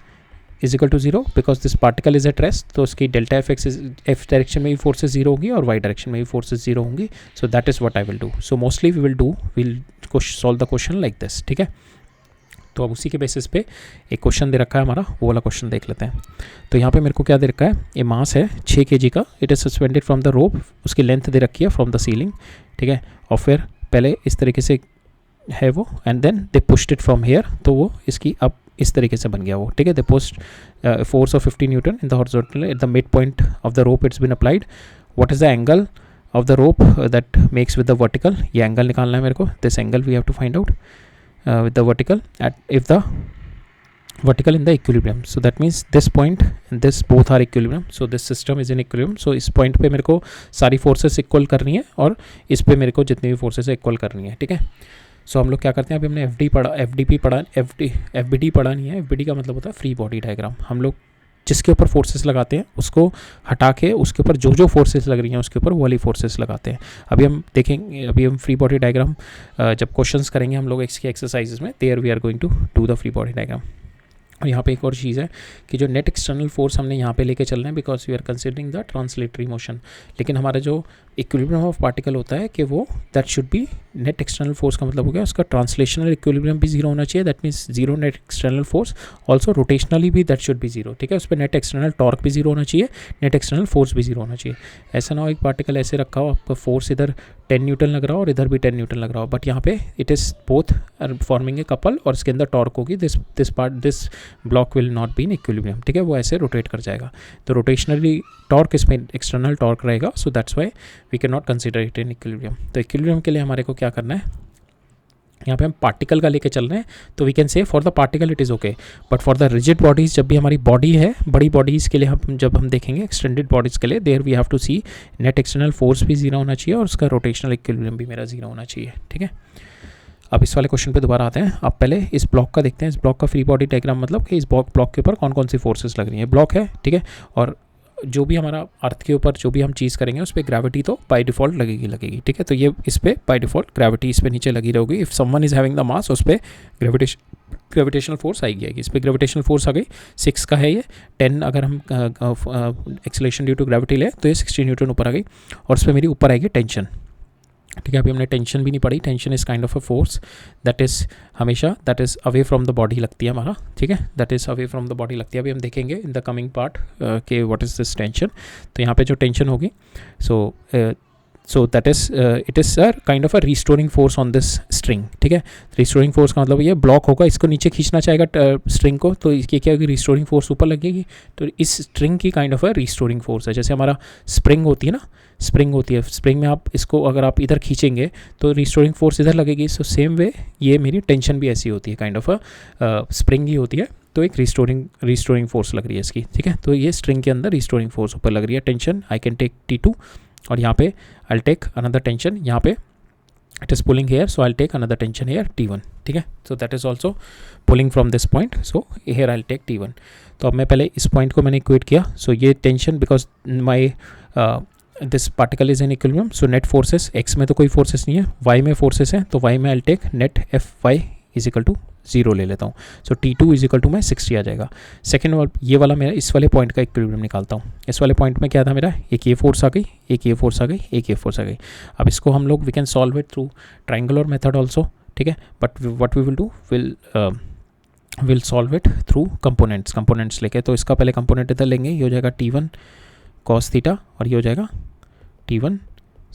is equal to zero because this particle is at rest. तो उसकी delta F X F direction में भी forces zero होंगी और Y direction में भी फोर्सेज जीरो होंगी. सो that is what I will do. So mostly will solve the question like this. ठीक है, तो अब उसी के बेसिस पे एक क्वेश्चन दे रखा है हमारा, वो वाला क्वेश्चन देख लेते हैं. तो यहाँ पे मेरे को क्या दे रखा है, ये मास है 6 kg का, it is suspended from the rope, उसकी लेंथ दे रखी है फ्रॉम द सीलिंग. ठीक है, और फिर पहले इस तरीके से है वो, and then they pushed it from here, तो वो इसकी अब इस तरीके से बन गया वो. ठीक है, they post force of 50 newton in the horizontal at the mid point of the rope it's been applied. What is the angle of the rope that makes with the vertical, ये एंगल निकालना है मेरे को. This angle we have to find out with the vertical at if the vertical in the equilibrium. So that means this point and this both are equilibrium. So this system is in equilibrium. So इस point पे मेरे को सारी forces equal करनी है और इस पे मेरे को जितनी भी forces है equal करनी है. ठीक है, सो हम लोग क्या करते हैं, अभी हमने FD पढ़ा, FDP पढ़ा, FBD पढ़ा नहीं है. FBD का मतलब होता है फ्री बॉडी डायग्राम. हम लोग जिसके ऊपर फोर्सेस लगाते हैं उसको हटा के उसके ऊपर जो जो फोर्सेस लग रही हैं उसके ऊपर वो वाली फोर्सेस लगाते हैं. अभी हम देखेंगे, अभी हम फ्री बॉडी डायग्राम जब क्वेश्चंस करेंगे हम लोग इसकी एक्सरसाइजेस में, there we are going to do the free body diagram. और यहाँ पे एक और चीज़ है कि जो नेट एक्सटर्नल फोर्स हमने यहाँ पे लेके चल रहे हैं because we are considering the translatory motion. लेकिन हमारा जो इक्विलिब्रियम ऑफ पार्टिकल होता है कि वो that should B net external force का मतलब हो गया उसका ट्रांसलेशनल इक्विलिब्रियम भी जीरो होना चाहिए. That means zero net external force, also rotationally भी दैट शुड बी जीरो. ठीक है, उस पर नेट एक्सटर्नल टॉर्क भी जीरो होना चाहिए, नेट एक्सटर्नल फोर्स भी जीरो होना चाहिए. ऐसा ना हो एक पार्टिकल ऐसे रखा हो, आपका फोर्स इधर 10 न्यूटन लग रहा हो और इधर भी 10 न्यूटन लग रहा हो, बट यहाँ पे it is both forming a couple और इसके अंदर टॉर्क होगी. This block will not be in equilibrium. ठीक है, वो ऐसे रोटेट कर जाएगा. तो रोटेशनली टॉर्क इसमें एक्सटर्नल टॉर्क रहेगा. So that's why we can not consider it in equilibrium. तो इक्विलिब्रियम के लिए हमारे को क्या करना है, यहाँ पे हम पार्टिकल का लेके चल रहे हैं, तो we can say for the particle it is okay, but for the rigid bodies, जब भी हमारी बॉडी है, बड़ी बॉडीज़ के लिए हम जब हम देखेंगे एक्सटेंडेड बॉडीज़ के लिए, there we have to see net external force भी जीरो होना चाहिए और उसका रोटेशनल इक्विलिब्रियम भी मेरा जीरो होना चाहिए. ठीक है, अब इस वाले क्वेश्चन पे दोबारा आते हैं. अब पहले इस ब्लॉक का देखते हैं. इस ब्लॉक का फ्री बॉडी डायग्राम मतलब कि इस ब्लॉक के ऊपर कौन कौन सी फोर्सेस लग रही हैं. ब्लॉक है, ठीक है, और जो भी हमारा अर्थ के ऊपर जो भी हम चीज़ करेंगे उस पर ग्रेविटी तो बाय डिफ़ॉल्ट लगेगी. ठीक है, तो ये इस पर बाय डिफ़ॉल्ट ग्रेविटी इस पर नीचे लगी रहेगी. If someone is having the mass, उस पर ग्रेविटेशनल फोर्स आई जाएगी. इस पर ग्रेविटेशनल फोर्स आ गई 6 का है ये. 10 अगर हम एक्सेलरेशन ड्यू टू ग्रेविटी ले तो ये 60 न्यूटन ऊपर आ गई, और उस पर मेरी ऊपर आएगी टेंशन. ठीक है, अभी हमने टेंशन भी नहीं पढ़ी. Tension is kind of a force that is हमेशा that is away from the body लगती है हमारा. ठीक है, that is away from the body लगती है. अभी हम देखेंगे इन द कमिंग पार्ट के व्हाट इज़ दिस टेंशन. तो यहाँ पे जो टेंशन होगी, so that is it is kind of a restoring force on this string. ठीक है, रिस्टोरिंग फोर्स का मतलब ये ब्लॉक होगा, इसको नीचे खींचना चाहेगा स्ट्रिंग को, तो इसकी क्या होगी, रिस्टोरिंग फोर्स ऊपर लगेगी. तो इस स्ट्रिंग की kind of a restoring force है. जैसे हमारा स्प्रिंग होती है ना, स्प्रिंग होती है, स्प्रिंग में आप इसको अगर आप इधर खींचेंगे तो रिस्टोरिंग फोर्स इधर लगेगी. सो सेम वे ये मेरी टेंशन भी ऐसी होती है, काइंड ऑफ अ स्प्रिंग ही होती है, तो एक रिस्टोरिंग फोर्स लग रही है इसकी. ठीक है, तो ये स्ट्रिंग के अंदर रिस्टोरिंग फोर्स ऊपर लग रही है. Tension I can take T2 और यहाँ पे I will take another tension. यहाँ पे it is pulling here, so I will take another tension here T1. ठीक है, so that is also pulling from this point, so here I will take T1. तो अब मैं पहले इस point को मैंने इक्वेट किया. सो ये tension because my this particle is in equilibrium, so net forces, x में तो कोई फोर्सेस नहीं है, वाई में फोर्सेस हैं, तो वाई में I will take net Fy is equal to 0 ले लेता हूँ. सो T2 इज इक्वल टू मैं 60 आ जाएगा. सेकेंड ये वाला मेरा इस वाले पॉइंट का इक्विलिब्रियम निकालता हूँ. इस वाले पॉइंट में क्या था मेरा, एक ये फोर्स आ गई, एक ये फोर्स आ गई, एक ये फोर्स आ गई. अब इसको हम लोग we can solve it through triangular method also. ठीक है, but what we will do, will solve it through components लेके. तो इसका पहले कंपोनेंट इधर लेंगे, ये हो जाएगा T1 cos थीटा और ये हो जाएगा T1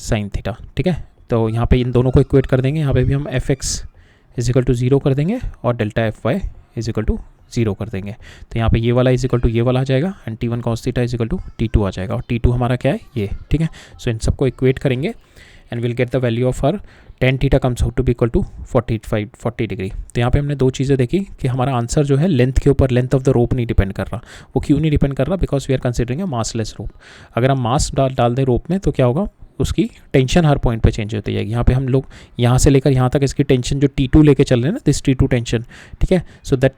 sin थीटा. ठीक है, तो यहाँ पे इन दोनों को इक्वेट कर देंगे. यहाँ पे भी हम Fx इज इक्वल टू 0 कर देंगे और delta Fy is equal to 0 कर देंगे. तो यहाँ पे ये वाला इज इक्वल टू ये वाला आ जाएगा and T1 cos theta is equal to T2 आ जाएगा. और T2 हमारा क्या है, ये. ठीक है, सो इन सबको इक्वेट करेंगे and will get the value of हर tan theta comes out to be equal to 40 degree. तो यहाँ पे हमने दो चीज़ें देखी कि हमारा आंसर जो है लेंथ के ऊपर, लेंथ ऑफ द रोप नहीं डिपेंड कर रहा. वो क्यों नहीं डिपेंड कर रहा, because we are considering a massless rope. अगर हम मास डाल दें रोप में तो क्या होगा, उसकी टेंशन हर पॉइंट पे चेंज होती जाएगी। यहाँ पे हम लोग यहाँ से लेकर यहाँ तक इसकी टेंशन जो T2 लेके चल रहे हैं ना, दिस T2 टेंशन, ठीक है, so that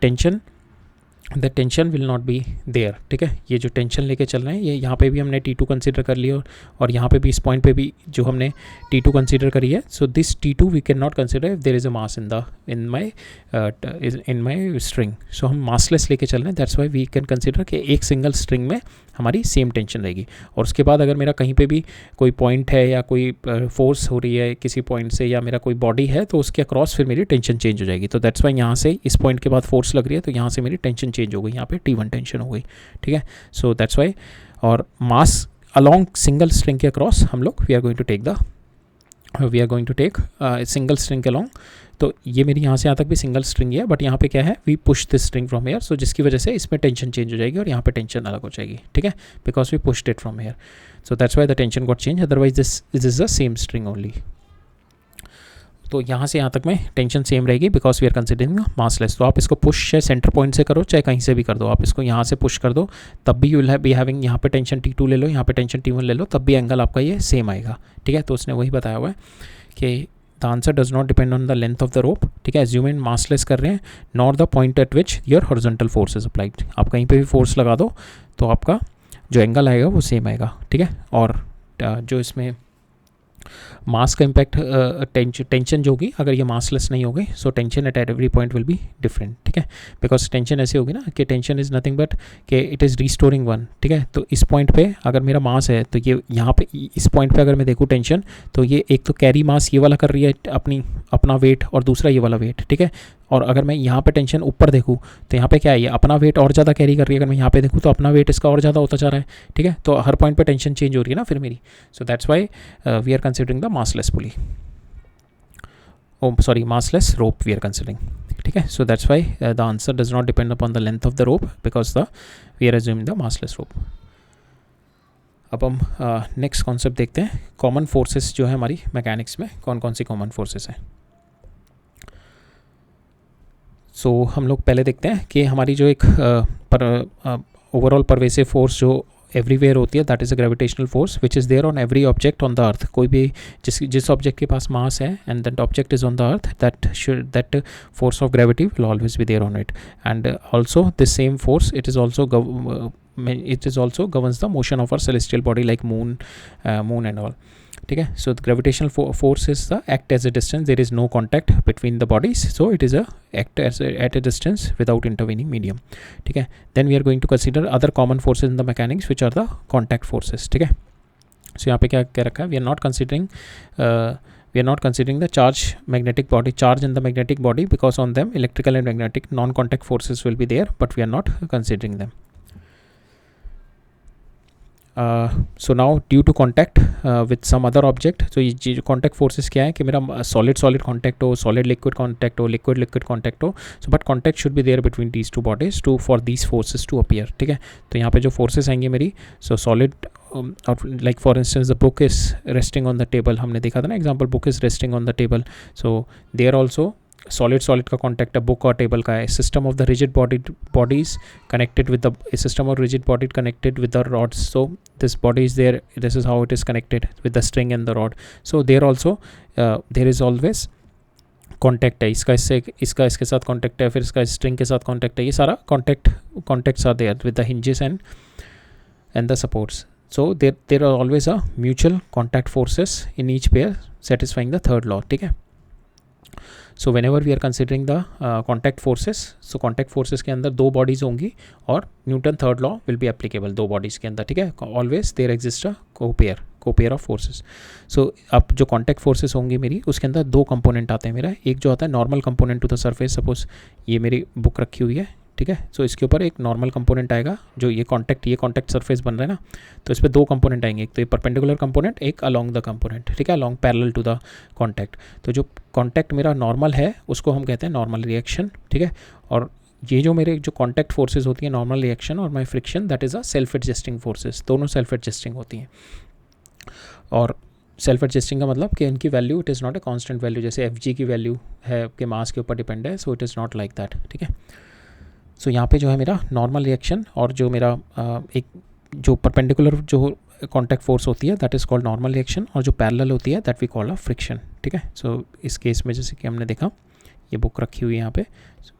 tension will not be there, ठीक है। ये जो टेंशन लेके चल रहे हैं ये यहाँ पे भी हमने T2 कंसीडर कर लिया और यहाँ पे भी इस पॉइंट पे भी जो हमने T2 कंसीडर करी है, so this T2 we can not consider if there is a mass in my string. So हम मासलेस लेके चल रहे हैं, that's why we can consider कि एक सिंगल स्ट्रिंग में हमारी सेम टेंशन रहेगी। और उसके बाद अगर मेरा कहीं पे भी कोई पॉइंट है या कोई फोर्स हो रही है किसी पॉइंट से या मेरा कोई बॉडी है तो उसके अक्रॉस फिर मेरी टेंशन चेंज हो जाएगी। तो दैट्स वाई यहाँ से इस पॉइंट के बाद फोर्स लग रही है तो यहाँ से मेरी टेंशन चेंज हो गई, यहाँ पे T1 टेंशन हो गई, ठीक है। सो दैट्स वाई, और मास अलॉन्ग सिंगल स्ट्रिंग के अक्रॉस हम लोग we are going to take single string के अलॉन्ग। तो ये मेरी यहाँ से यहाँ तक भी सिंगल स्ट्रिंग है, बट यहाँ पे क्या है, we push this string from here, so जिसकी वजह से इसमें टेंशन चेंज हो जाएगी और यहाँ पे टेंशन अलग हो जाएगी, ठीक है, because we pushed it from here. So that's why the tension got change, otherwise this is the same string only. तो यहाँ से यहाँ तक में टेंशन सेम रहेगी because we are considering massless. तो आप इसको पुश चाहे सेंटर पॉइंट से करो चाहे कहीं से भी कर दो, आप इसको यहाँ से पुश कर दो तब भी यू विल बी हैविंग, यहाँ पे टेंशन T2 ले लो, यहाँ पे टेंशन T1 ले लो, तब भी एंगल आपका ये सेम आएगा, ठीक है। तो उसने वही बताया हुआ है कि the answer does not depend on the length of the रोप, ठीक है, एज्यूम इन मासलेस कर रहे हैं, nor the point eight which your horizontal force is applied. आप कहीं पे भी फोर्स लगा दो तो आपका जो एंगल आएगा वो सेम आएगा, ठीक है। और जो इसमें मास का इम्पैक्ट टेंशन जो होगी अगर ये मासलेस नहीं होगी, so tension at every point will be different, ठीक है, बिकॉज टेंशन ऐसी होगी ना कि टेंशन इज़ नथिंग बट कि इट इज़ रिस्टोरिंग वन, ठीक है। तो इस पॉइंट पे अगर मेरा मास है तो ये यहाँ पे इस पॉइंट पे अगर मैं देखूँ टेंशन, तो ये एक तो कैरी मास ये वाला कर रही है अपना वेट और दूसरा ये वाला वेट, ठीक है। और अगर मैं यहाँ पे टेंशन ऊपर देखूँ तो यहाँ पे क्या है, ये अपना वेट और ज़्यादा कैरी कर रही है, अगर मैं यहाँ पे देखूँ तो अपना वेट इसका और ज़्यादा होता जा रहा है, ठीक है। तो हर पॉइंट पे टेंशन चेंज हो रही है ना फिर मेरी, so that's why we are considering the massless pulley, massless rope we are considering, ठीक है। So that's why the answer does not depend upon the length of the rope because we are assuming the massless rope. अब हम next concept देखते हैं, common forces जो है हमारी mechanics में कौन कौन सी कॉमन फोर्सेस हैं। सो हम लोग पहले देखते हैं कि हमारी जो एक ओवरऑल परवेसिव फोर्स जो एवरीवेयर होती है, that is a gravitational force which is there on every object on the earth. कोई भी जिस ऑब्जेक्ट के पास मास है and that object is on the earth, that force of gravity will always be there on it, and also this same force it is also governs the motion of our celestial body like moon and all, ठीक है। So gravitational force is the act as a distance, there is no contact between the bodies, so it is a act at a distance without intervening medium, ठीक है। Then we are going to consider other common forces in the mechanics which are the contact forces, ठीक है। सो यहाँ पे क्या कह रखा है, we are not considering the magnetic charge in the magnetic body because on them electrical and magnetic non-contact forces will be there, but we are not considering them. So now due to contact with some other object, so ये contact forces क्या है कि मेरा solid contact हो, solid liquid contact हो, liquid contact हो, so but contact should be there between these two bodies for these forces to appear, ठीक है। तो यहाँ पे जो forces आएंगी मेरी, so solid like for instance the book is resting on the table, हमने देखा था ना example, book is resting on the table, so there also solid का कॉन्टैक्ट है बुक और टेबल का है। System of the rigid bodies connected with the system of rigid body connected with the rods, so this body is there, this is how it is connected with the string and the rod, so there also there is always contact है, इसका इसके साथ contact है, फिर इसका string के साथ contact है, ये सारा contacts are there with the hinges and the supports, so there are always a mutual contact forces in each pair satisfying the third law, ठीक है। So whenever we are considering the contact forces, so contact forces के अंदर दो bodies होंगी और Newton third law will be applicable दो bodies के अंदर, ठीक है। Always there exist a copair of forces. So अब जो कॉन्टैक्ट फोर्सेस होंगी मेरी, उसके अंदर दो कंपोनेंट आते हैं मेरा, एक जो आता है normal component to the surface, suppose ये मेरी बुक रखी हुई है, ठीक है। सो इसके ऊपर एक नॉर्मल कंपोनेंट आएगा, जो ये कॉन्टैक्ट सरफेस बन रहा है ना, तो इस पर दो कंपोनेंट आएंगे, एक तो ये परपेंडिकुलर कंपोनेंट, एक अलॉन्ग द कंपोनेंट, ठीक है, along parallel to the contact. तो जो कॉन्टैक्ट मेरा नॉर्मल है उसको हम कहते हैं नॉर्मल रिएक्शन, ठीक है। और ये जो मेरे जो कॉन्टैक्ट फोर्सेज होती हैं, नॉर्मल रिएक्शन और my friction, that is a self adjusting forces, दोनों सेल्फ एडजस्टिंग होती हैं। और सेल्फ एडजस्टिंग का मतलब कि इनकी value it is not a constant value, जैसे Fg की वैल्यू है कि मास के ऊपर डिपेंड है, so it is not like that, ठीक है। सो यहाँ पे जो है मेरा नॉर्मल रिएक्शन और जो मेरा एक जो परपेंडिकुलर जो कॉन्टैक्ट फोर्स होती है that is called normal reaction, और जो पैरेलल होती है that we call a friction, ठीक है। सो इस केस में जैसे कि हमने देखा, ये बुक रखी हुई है यहाँ पे,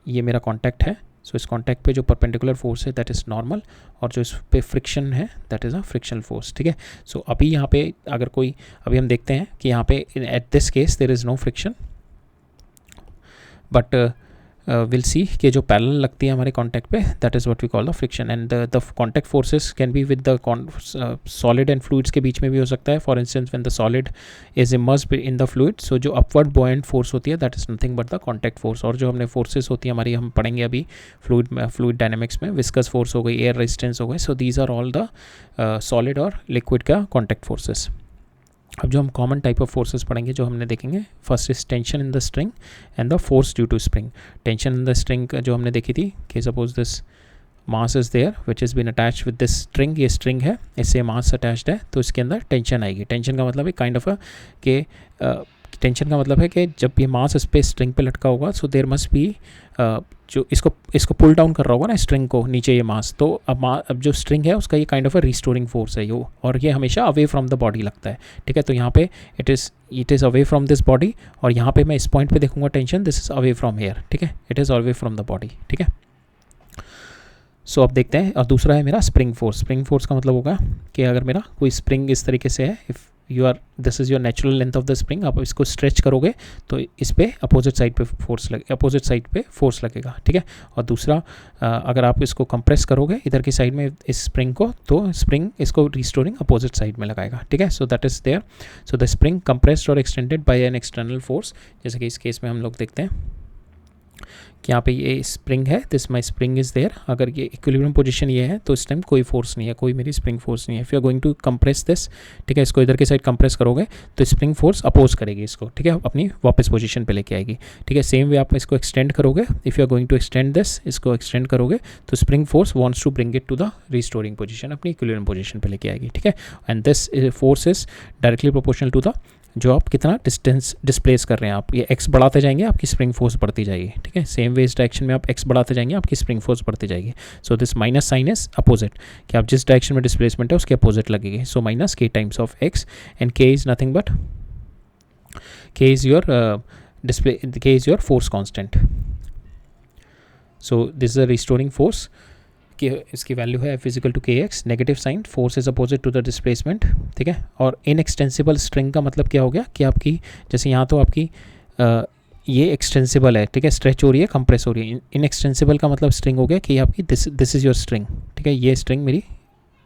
ये मेरा कॉन्टैक्ट है। सो इस कॉन्टैक्ट पे जो परपेंडिकुलर फोर्स है दैट इज़ नॉर्मल, और जो इस पे फ्रिक्शन है that is a frictional force, ठीक है। सो अभी यहाँ पे अगर कोई, अभी हम देखते हैं कि यहाँ पे at this case there is no friction, but will see कि जो पैरेलल लगती है हमारे कॉन्टैक्ट पे that is what we call the friction, and the contact forces can be with the solid and fluids के बीच में भी हो सकता है। For instance when the solid is immersed in the fluid, so जो अपवर्ड बॉयंट फोर्स होती है that is nothing but the contact force. और जो हमने फोर्सेस होती है हमारी, हम पढ़ेंगे अभी फ्लूइड डायनेमिक्स में, विस्कस फोर्स हो गई, एयर रेजिस्टेंस हो गई, so these are all the solid और लिक्विड का कॉन्टैक्ट फोर्सेस। अब जो हम कॉमन टाइप ऑफ फोर्सेस पढ़ेंगे जो हमने देखेंगे, first is tension in the string and the force due to spring. Tension in the string जो हमने देखी थी कि suppose this mass is there which is been attach with this string, ये स्ट्रिंग है, इससे मास अटैच्ड है, तो इसके अंदर टेंशन आएगी। टेंशन का मतलब है काइंड ऑफ के टेंशन का मतलब है कि जब ये मास इस पे स्ट्रिंग पे लटका होगा, सो देयर मस्ट बी जो इसको पुल डाउन कर रहा होगा ना स्ट्रिंग को नीचे, ये मास, तो अब जो स्ट्रिंग है उसका ये kind of a restoring force है यो, और ये हमेशा अवे फ्रॉम द बॉडी लगता है, ठीक है। तो यहाँ पे it is away from this body, और यहाँ पे मैं इस पॉइंट पे देखूंगा tension, this is away from here, ठीक है, it is away from the body, ठीक है। सो अब देखते हैं, और दूसरा है मेरा स्प्रिंग फोर्स। स्प्रिंग फोर्स का मतलब होगा कि अगर मेरा कोई स्प्रिंग इस तरीके से है, if this is your natural length of the spring, आप इसको स्ट्रेच करोगे तो इस पे अपोजिट साइड पे फोर्स लगेगा, ठीक है। और दूसरा अगर आप इसको कंप्रेस करोगे इधर की साइड में इस स्प्रिंग को, तो स्प्रिंग इसको रिस्टोरिंग अपोजिट साइड में लगाएगा, ठीक है। So that is there, so the spring compressed और extended by an external force, जैसे कि इस केस में हम लोग देखते हैं कि यहाँ पे ये स्प्रिंग है, this my spring is there. अगर ये इक्विलिब्रियम पोजीशन ये है तो इस टाइम कोई फोर्स नहीं है, कोई मेरी स्प्रिंग फोर्स नहीं है। If you are going to compress this, ठीक है, इसको इधर की साइड कंप्रेस करोगे तो स्प्रिंग फोर्स अपोज करेगी इसको, ठीक है, अपनी वापस पोजीशन पे लेके आएगी, ठीक है। सेम वे आप इसको एक्सटेंड करोगे, if you are going to extend this, इसको एक्सटेंड करोगे तो spring force wants to bring it to the restoring position, अपनी इक्विलिब्रियम पोजीशन पे लेके आएगी, ठीक है। And this force is directly proportional to the जो आप कितना डिस्टेंस डिस्प्लेस कर रहे हैं, आप ये एक्स बढ़ाते जाएंगे आपकी स्प्रिंग फोर्स बढ़ती जाएगी, ठीक है। सेम वे इस डायरेक्शन में आप एक्स बढ़ाते जाएंगे आपकी स्प्रिंग फोर्स बढ़ती जाएगी। So this minus sign is opposite, कि आप जिस डायरेक्शन में डिस्प्लेसमेंट है उसके अपोजिट लगेगी। So minus k times of x, and k is nothing but k is your force constant. So this is a restoring force कि इसकी value है physical to k x, negative sign, force is opposite to the displacement, ठीक है। और inextensible string का मतलब क्या हो गया कि आपकी जैसे यहाँ तो आपकी ये एक्सटेंसिबल है, ठीक है, स्ट्रेच हो रही है, कंप्रेस हो रही है। इनएक्सटेंसिबल का मतलब स्ट्रिंग हो गया कि आपकी दिस इज़ योर स्ट्रिंग, ठीक है, ये स्ट्रिंग मेरी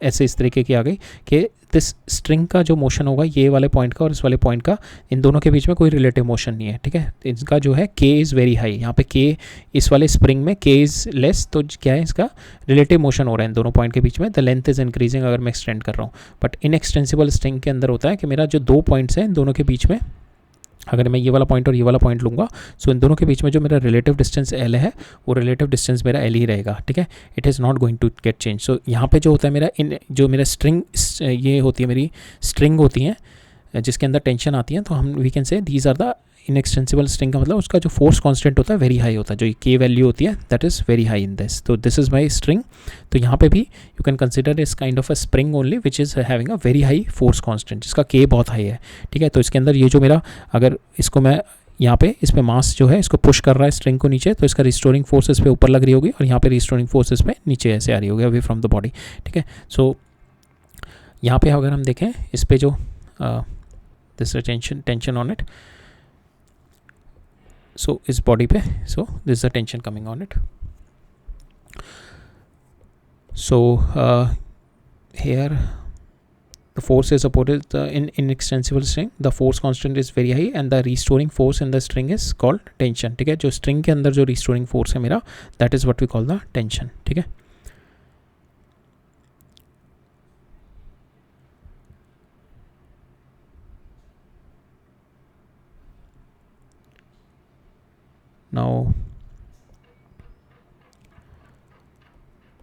ऐसे इस तरीके की आ गई कि दिस स्ट्रिंग का जो मोशन होगा ये वाले पॉइंट का और इस वाले पॉइंट का, इन दोनों के बीच में कोई रिलेटिव मोशन नहीं है, ठीक है। इसका जो है के इज़ वेरी हाई, यहाँ पे के इस वाले स्प्रिंग में के इज़ लेस, तो क्या है इसका रिलेटिव मोशन हो रहा है इन दोनों पॉइंट के बीच में, द लेंथ इज़ इंक्रीजिंग अगर मैं एक्सटेंड कर रहा हूँ। बट इनएक्सटेंसिबल स्ट्रिंग के अंदर होता है कि मेरा जो दो पॉइंट्स हैं इन दोनों के बीच में, अगर मैं ये वाला पॉइंट और ये वाला पॉइंट लूँगा, सो इन दोनों के बीच में जो मेरा रिलेटिव डिस्टेंस एल है वो रिलेटिव डिस्टेंस मेरा एल ही रहेगा, ठीक है। It is not going to get change. So यहाँ पे जो होता है मेरा जो मेरा स्ट्रिंग, ये होती है मेरी स्ट्रिंग होती है जिसके अंदर टेंशन आती है, तो हम we can say these are the inextensible string का मतलब उसका जो फोर्स कांस्टेंट होता है वेरी हाई होता है, जो के वैल्यू होती है that is very high in this. तो दिस इज़ माई स्ट्रिंग। तो यहाँ पे भी यू कैन कंसिडर इस kind of a spring only which is having a very high force constant, जिसका के बहुत हाई है, ठीक है। तो इसके अंदर ये जो मेरा, अगर इसको मैं यहाँ पे इस पर मास जो है इसको पुश कर रहा है स्ट्रिंग को नीचे, तो इसका रिस्टोरिंग फोर्स इस पर ऊपर लग रही होगी और यहाँ पे रिस्टोरिंग फोर्स इस पर नीचे ऐसे आ रही होगी अवे फ्रॉम द बॉडी, ठीक है। सो यहाँ पे अगर हम देखें इस पर जो this tension on it, so इस बॉडी पे, so this is the tension coming on it. So here the force is supported in inextensible string, the force constant is very high and the restoring force in the string is called tension, ठीक है। जो string के अंदर जो restoring force है मेरा, that is what we call the tension, ठीक है। Now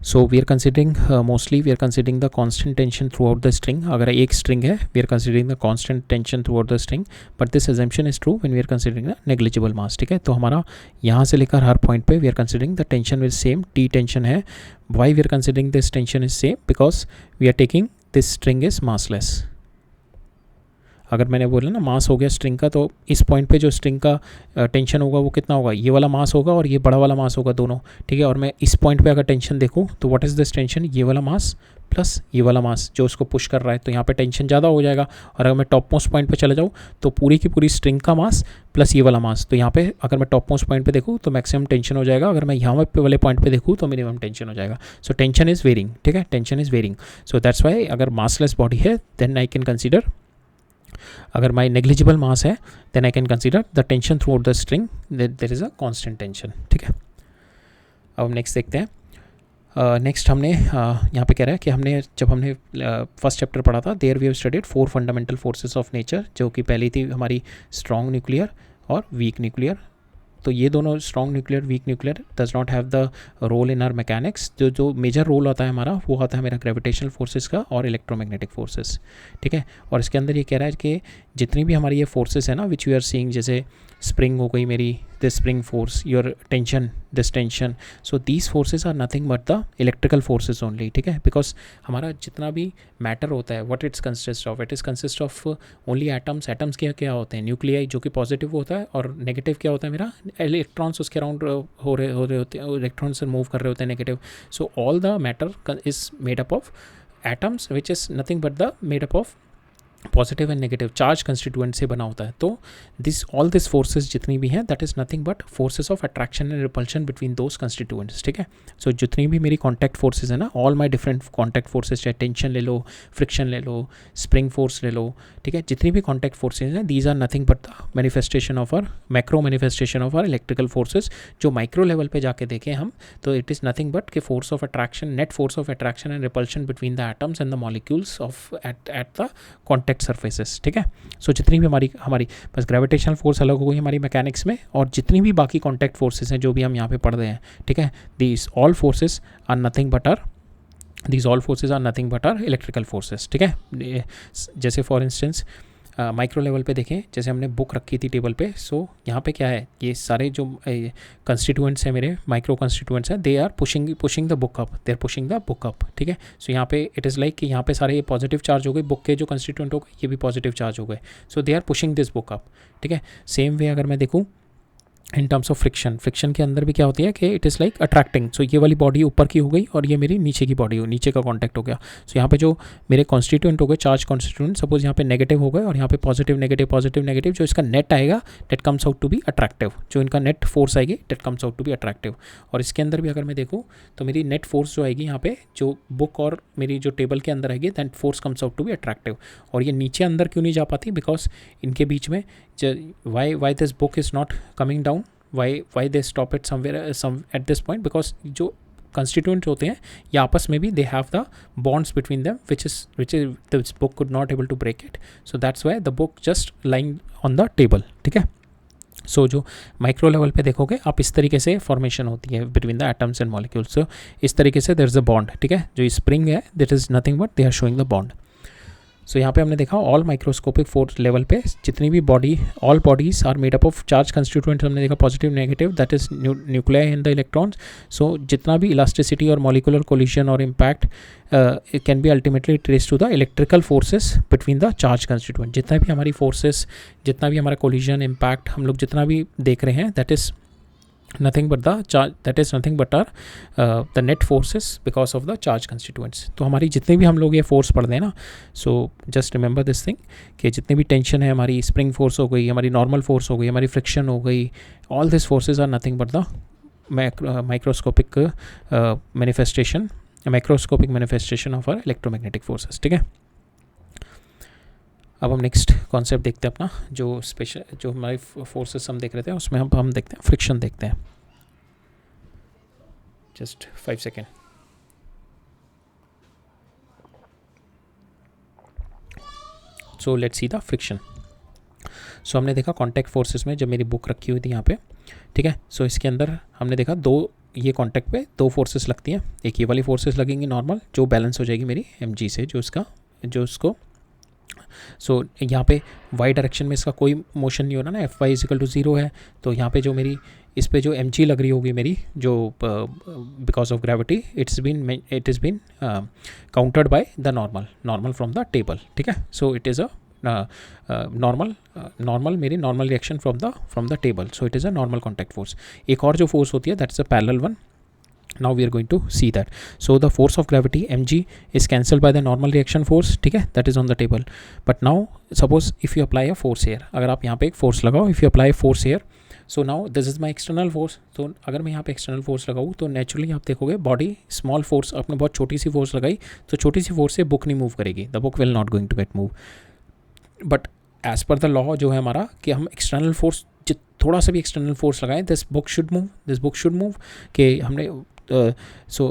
so we are considering mostly we are considering the constant tension throughout the string. अगर एक string है we are considering the constant tension throughout the string, but this assumption is true when we are considering the negligible mass, ठीक है। तो हमारा यहाँ से लेकर हर पॉइंट पे we are considering the tension is same, T tension है। Why we are considering this tension is same? Because we are taking this string is massless. अगर मैंने बोला ना मास हो गया स्ट्रिंग का, तो इस पॉइंट पे जो स्ट्रिंग का टेंशन होगा वो कितना होगा, ये वाला मास होगा और ये बड़ा वाला मास होगा दोनों, ठीक है। और मैं इस पॉइंट पे अगर टेंशन देखूँ तो व्हाट इज़ दिस टेंशन, ये वाला मास प्लस ये वाला मास जो उसको पुश कर रहा है, तो यहाँ पे टेंशन ज़्यादा हो जाएगा। और अगर मैं टॉप मोस्ट पॉइंट पे चला जाऊँ तो पूरी की पूरी स्ट्रिंग का मास प्लस ये वाला मास, तो यहाँ पे अगर मैं टॉप मोस्ट पॉइंट पे देखूँ तो मैक्सिमम टेंशन हो जाएगा, अगर मैं यहाँ पे वाले पॉइंट पे देखूँ तो मिनिमम टेंशन हो जाएगा। सो टेंशन इज़ वेरिंग, ठीक है, tension is varying. So that's why अगर मासलेस बॉडी है देन आई कैन कंसिडर, अगर माई नेग्लिजिबल मास है then I can consider the tension throughout the string there is a constant tension, ठीक है। अब हम नेक्स्ट देखते हैं। नेक्स्ट हमने यहाँ पे कह रहा है कि जब हमने फर्स्ट चैप्टर पढ़ा था, there we have studied 4 fundamental forces of nature, जो कि पहली थी हमारी स्ट्रॉन्ग न्यूक्लियर और वीक न्यूक्लियर। तो ये दोनों strong nuclear weak nuclear does not have the role in our mechanics. जो मेजर रोल आता है हमारा वो आता है मेरा ग्रेविटेशनल फोर्सेस का और इलेक्ट्रोमैग्नेटिक फोर्सेस, ठीक है। और इसके अंदर ये कह रहा है कि जितनी भी हमारी ये फोर्सेस है ना विच यू आर सीइंग, जैसे स्प्रिंग हो गई मेरी, this spring force, your tension, this tension, so these forces are nothing but the electrical forces only, ठीक है। बिकॉज हमारा जितना भी मैटर होता है what it's consist of, it is consist of only atoms. Atoms क्या होते हैं, न्यूक्लियाई जो कि पॉजिटिव होता है, और नेगेटिव क्या होता है मेरा, इलेक्ट्रॉन्स उसके अराउंड हो रहे होते हैं, इलेक्ट्रॉन्स मूव कर रहे होते हैं negative. So all the matter is made up of atoms which is nothing but the made up of positive and negative charge constituent से बना होता है। तो ऑल दिस फोर्सेस जितनी भी हैं that is nothing but forces of attraction and repulsion between those constituents, ठीक है। सो जितनी भी मेरी कॉन्टैक्ट फोर्सेस है ना, all my different contact forces, चाहे टेंशन ले लो, फ्रिक्शन ले लो, स्प्रिंग फोर्स ले लो, ठीक है, जितनी भी कॉन्टैक्ट फोर्सेज हैं these are nothing but the manifestation of our macro manifestation of our electrical forces. जो माइक्रो लेवल पे जाके देखें हम तो इट इज़ नथिंग बट के force of attraction, net force of attraction and repulsion between the atoms and the molecules of at the contact surfaces, ठीक है। सो जितनी भी हमारी बस ग्रेविटेशनल फोर्स अलग हो गई हमारी मैकेनिक्स में, और जितनी भी बाकी कॉन्टैक्ट फोर्सेस हैं जो भी हम यहाँ पे पढ़ रहे हैं, ठीक है, these all forces are nothing but our electrical forces, ठीक है। जैसे फॉर इंस्टेंस माइक्रो लेवल पे देखें, जैसे हमने बुक रखी थी टेबल पे, सो यहाँ पे क्या है, ये सारे जो कंस्टिट्यूएंट्स हैं मेरे माइक्रो कंस्टिट्यूएंट्स हैं, they are pushing the book up, they are pushing the book up, ठीक है। सो यहाँ पे इट इज़ लाइक कि यहाँ पे सारे ये पॉजिटिव चार्ज हो गए, बुक के जो कंस्टिट्यूएंट हो गए ये भी पॉजिटिव चार्ज हो गए, so they are pushing this book up, ठीक है। सेम वे अगर मैं देखूँ इन टर्म्स ऑफ फ्रिक्शन के अंदर भी क्या होती है कि इट इज़ लाइक अट्रैक्टिंग। सो ये वाली बॉडी ऊपर की हो गई और ये मेरी नीचे की बॉडी हो, नीचे का कॉन्टैक्ट हो गया। सो यहाँ पे जो मेरे कॉन्स्टिट्यूएंट हो गए, चार्ज कॉन्स्टिट्यूएंट, सपोज यहाँ पे नेगेटिव हो गए और यहाँ पे पॉजिटिव नेगेटिव, जो इसका नेट आएगा that comes out to be attractive, जो इनका नेट फोर्स आएगी that comes out to be attractive. और इसके अंदर भी अगर मैं देखूँ तो मेरी नेट फोर्स जो आएगी यहाँ पे, जो बुक और मेरी जो टेबल के अंदर आएगी, that force comes out to be attractive. और ये नीचे अंदर क्यों नहीं जा पाती, बिकॉज इनके बीच में why this book is not coming down, why they stop it somewhere at this point, because जो constituents होते हैं ये आपस में भी they have the bonds between them which is this book could not able to break it, so that's why the book just lying on the table, ठीक है। सो जो माइक्रो लेवल पे देखोगे आप इस तरीके से फॉर्मेशन होती है between the atoms and molecules. So इस तरीके से देयर इज़ अ बॉन्ड, ठीक है। जो स्प्रिंग है that is nothing but they are showing the bond. So यहाँ पे हमने देखा ऑल माइक्रोस्कोपिक फोर्स लेवल पे जितनी भी all bodies are made up of charge constituents, हमने देखा positive negative, that is nuclei and the electrons. So जितना भी इलास्टिसिटी और मॉलिकुलर कोलिजन और impact can be ultimately trace to the electrical forces between the charge constituent. जितना भी हमारी forces, जितना भी हमारा कोलिजन इम्पैक्ट हम लोग जितना भी देख रहे हैं, that is nothing but our the net forces because of the charge constituents। तो हमारी जितने भी हम लोग ये फोर्स पढ़ दें ना, so just remember this thing कि जितने भी टेंशन है हमारी, स्प्रिंग फोर्स हो गई, हमारी नॉर्मल फोर्स हो गई, हमारी फ्रिक्शन हो गई, all this forces are nothing but the microscopic manifestation of our electromagnetic forces, ठीक है। अब हम नेक्स्ट कॉन्सेप्ट देखते हैं अपना, जो हमारे फोर्सेस हम देख रहे थे उसमें हम देखते हैं फ्रिक्शन देखते हैं। Just 5 second. So let's see the friction. So हमने देखा कॉन्टैक्ट फोर्सेस में, जब मेरी बुक रखी हुई थी यहाँ पे, ठीक है। सो इसके अंदर हमने देखा ये कॉन्टैक्ट पे 2 फोर्सेस लगती हैं। एक ये वाली फोर्सेस लगेंगी नॉर्मल, जो बैलेंस हो जाएगी मेरी mg से, जो उसको सो यहाँ पे वाई डायरेक्शन में इसका कोई मोशन नहीं हो रहा ना, एफ वाई इजिकल टू 0 है। तो यहाँ पे जो मेरी इस पे जो एम जी लग रही होगी मेरी, जो because of gravity it is been countered by the normal from the table, ठीक है। So it is a normal मेरी normal reaction from the table, so it is a normal contact force. एक और जो फोर्स होती है that's a parallel one. Now we are going to see that. So the force of gravity mg is cancelled by the normal reaction force, ठीक है, that is on the table. But now suppose if you apply a force here, अगर आप यहाँ पे एक force लगाओ, if you apply a force here, so now this is my external force. तो अगर मैं यहाँ पे external force लगाऊँ तो naturally आप देखोगे body small force, आपने बहुत छोटी सी force लगाई तो छोटी सी force से book नहीं move करेगी, the book will not going to get move. But as per the law जो है हमारा कि हम external force थोड़ा सा भी external force लगाएं this book should move कि हमने so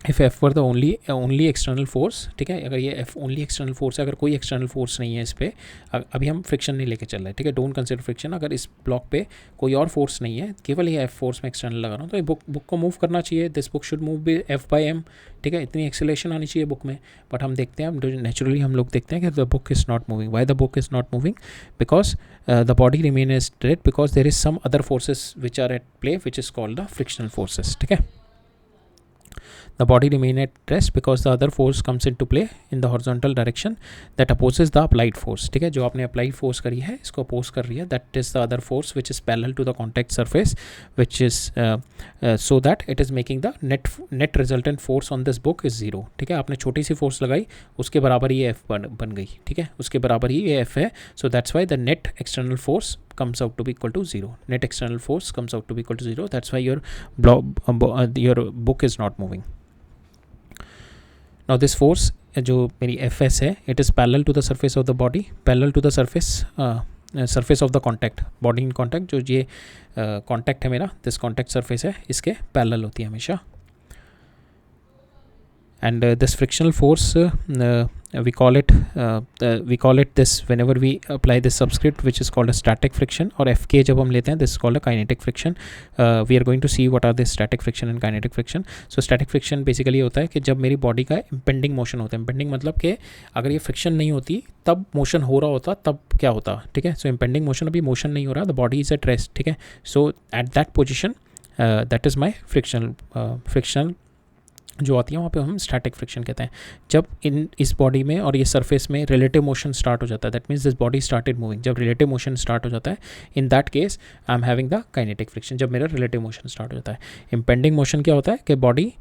if f were the only external force, ठीक है, अगर ये f only external force है, अगर कोई external force नहीं है इस पे, अभी हम फ्रिक्शन नहीं लेके चल रहे हैं, ठीक है, डोंट कंसिडर फ्रिक्शन, अगर इस ब्लॉक पे कोई और फोर्स नहीं है, केवल ये f फोर्स में एक्सटर्नल लगा रहा हूँ, तो ये बुक को मूव करना चाहिए, this book should move be f by m, ठीक है, इतनी एक्सेलेरेशन आनी चाहिए बुक में। बट हम देखते हैं, नेचुरली हम लोग देखते हैं कि the book is not moving. Why the book is not moving? Because the body remain as straight because there is some other forces which are at play which is called the frictional forces, ठीक है। The body remain at rest because the other force comes into play in the horizontal direction that opposes the applied force, ठीक है, जो आपने applied force करी है इसको oppose कर रही है, that is the other force which is parallel to the contact surface which is so that it is making the net resultant force on this book is 0, ठीक है। आपने छोटी सी force लगाई उसके बराबर ही F बन गई, ठीक है, उसके बराबर ही ये F है, so that's why the net external force comes out to be equal to 0. Net external force comes out to be equal to 0. That's why your book is not moving. Now this force जो मेरी Fs है, it is parallel to the surface of the body, parallel to the surface of the contact, body in contact, जो ये contact है मेरा, this contact surface है, इसके parallel होती है हमेशा। And this frictional force we call it this whenever we apply this subscript which is called a static friction, और Fk जब हम लेते हैं this is called a kinetic friction. We are going to see what are the static friction and kinetic friction. So static friction basically होता है कि जब मेरी बॉडी का impending motion होता है, impending मतलब कि अगर ये फ्रिक्शन नहीं होती तब मोशन हो रहा होता, तब क्या होता, ठीक है। सो impending motion, अभी मोशन नहीं हो रहा, the body is at rest, ठीक है। So at that position that is my frictional जो आती है वहाँ पे हम स्टैटिक फ्रिक्शन कहते हैं। जब इस बॉडी में और ये सरफेस में रिलेटिव मोशन स्टार्ट हो जाता है, that means this body started moving, जब रिलेटिव मोशन स्टार्ट हो जाता है, in that case I am having the kinetic friction, जब मेरा रिलेटिव मोशन स्टार्ट हो जाता है। इम्पेंडिंग मोशन क्या होता है कि बॉडी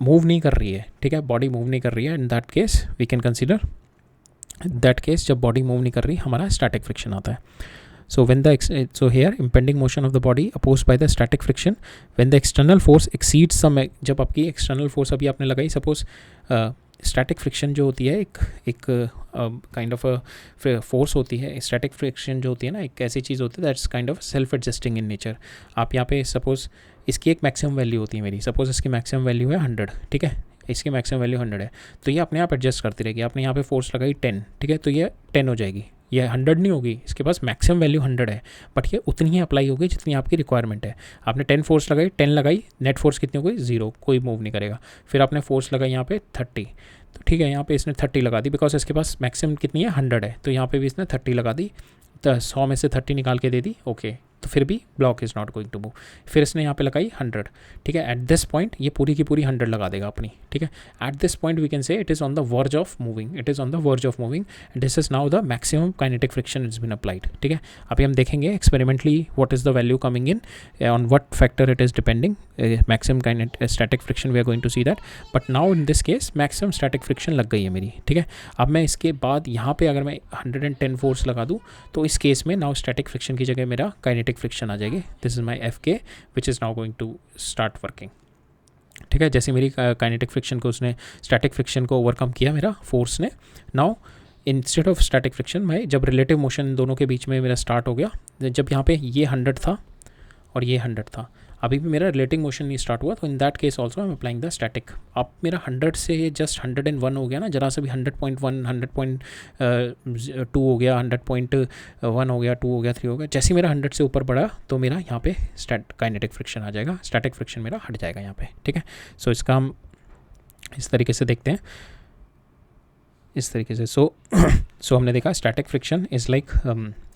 मूव नहीं कर रही है, ठीक है, बॉडी मूव नहीं कर रही है, in that case we can consider that case जब बॉडी मूव नहीं कर रही हमारा स्टैटिक फ्रिक्शन आता है। So so here impending motion of the body opposed by the static friction when the external force exceeds some, जब आपकी external force अभी आपने लगाई, सपोज स्टैटिक फ्रिक्शन जो होती है एक काइंड ऑफ फोर्स होती है, स्टैटिक फ्रिक्शन जो होती है ना एक ऐसी चीज़ होती है that's kind of self adjusting in nature. आप यहाँ पे सपोज इसकी एक मैक्सिमम वैल्यू होती है मेरी, सपोज इसकी मैक्सिमम वैल्यू है 100, ठीक है, इसकी मैक्सिमम वैल्यू 100 है, तो ये अपने आप एडजस्ट करती रहेगी। आपने यहाँ पे फोर्स लगाई 10, ठीक है, तो ये 10 हो जाएगी, ये 100 नहीं होगी, इसके पास मैक्सिमम वैल्यू 100 है, बट ये उतनी ही अप्लाई होगी जितनी आपकी रिक्वायरमेंट है। आपने 10 फोर्स लगाई, 10 लगाई, नेट फोर्स कितनी हो गई, 0, कोई मूव नहीं करेगा। फिर आपने फोर्स लगाई यहाँ पे 30, तो ठीक है, यहाँ पे इसने 30 लगा दी बिकॉज इसके पास मैक्सिमम कितनी है 100 है, तो यहाँ पे भी इसने 30 लगा दी, तो 100 में से 30 निकाल के दे दी, ओके, तो फिर भी block is not going to move. फिर इसने यहाँ पे लगाई 100, ठीक है, एट दिस पॉइंट ये पूरी की पूरी 100 लगा देगा अपनी, ठीक है। At this point we can say it is on the verge of moving, it is on the verge of moving, this is now the maximum kinetic friction is been applied, ठीक है। अभी हम देखेंगे experimentally what is the value coming in, on what factor it is depending, maximum static friction we are going to see that, but now in this case maximum static friction लग गई है मेरी, ठीक है। अब मैं इसके बाद यहाँ पे अगर मैं 110 फोर्स लगा दूँ तो इस केस में नाउ स्टैटिक फ्रिक्शन की जगह मेरा काइनेटिक फ्रिक्शन आ जाएगी, this is my Fk which is now going to start working, ठीक है। जैसे मेरी काइनेटिक फ्रिक्शन को उसने स्टैटिक फ्रिक्शन को ओवरकम किया मेरा फोर्स ने, now instead of static friction मैं जब रिलेटिव मोशन दोनों के बीच में मेरा स्टार्ट हो गया, जब यहाँ पे ये 100 था और ये 100 था, अभी भी मेरा रिलेटिव मोशन नहीं स्टार्ट हुआ, तो इन that case also I am applying the static. अब मेरा 100 से जस्ट 101 हो गया ना, जरा सा भी 100.1 100.2 हो गया, 100.1 हो गया, 2 हो गया, 3 हो गया, जैसे मेरा 100 से ऊपर बढ़ा तो मेरा यहाँ पे काइनेटिक फ्रिक्शन आ जाएगा, स्टैटिक फ्रिक्शन मेरा हट जाएगा यहाँ पे, ठीक है। सो इसका हम इस तरीके से देखते हैं। इस तरीके से। सो हमने देखा static friction is like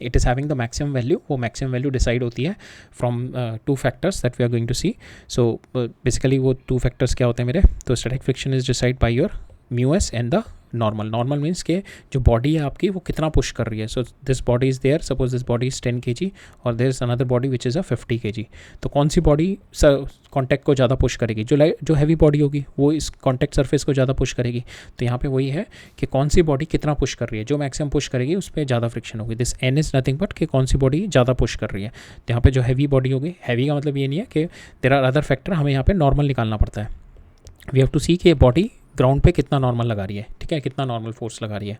it is having the maximum value, वो मैक्सिमम वैल्यू डिसाइड होती है from 2 factors that we are going to see. So basically वो 2 फैक्टर्स क्या होते हैं मेरे, तो static friction is decide by your mu S and the normal means के जो बॉडी है आपकी वो कितना पुश कर रही है। So this body is there, suppose this body is 10 kg और there is another body which is a 50 kg। तो कौन सी बॉडी कॉन्टैक्ट को ज़्यादा पुश करेगी, जो हैवी बॉडी होगी वो इस कॉन्टैक्ट सरफेस को ज़्यादा पुश करेगी। तो यहाँ पे वही है कि कौन सी बॉडी कितना पुश कर रही है, जो मैक्सिमम पुश करेगी उस पर ज़्यादा फ्रिक्शन होगी। This N is nothing but कि कौन सी बॉडी ज़्यादा पुश कर रही है। तो यहाँ पे जो हैवी बॉडी होगी, हैवी का मतलब ये नहीं है कि देयर आर अदर फैक्टर, हमें यहाँ पे नॉर्मल निकालना पड़ता है। वी हैव टू सी कि बॉडी ग्राउंड पे कितना नॉर्मल लगा रही है, ठीक है, कितना नॉर्मल फोर्स लगा रही है,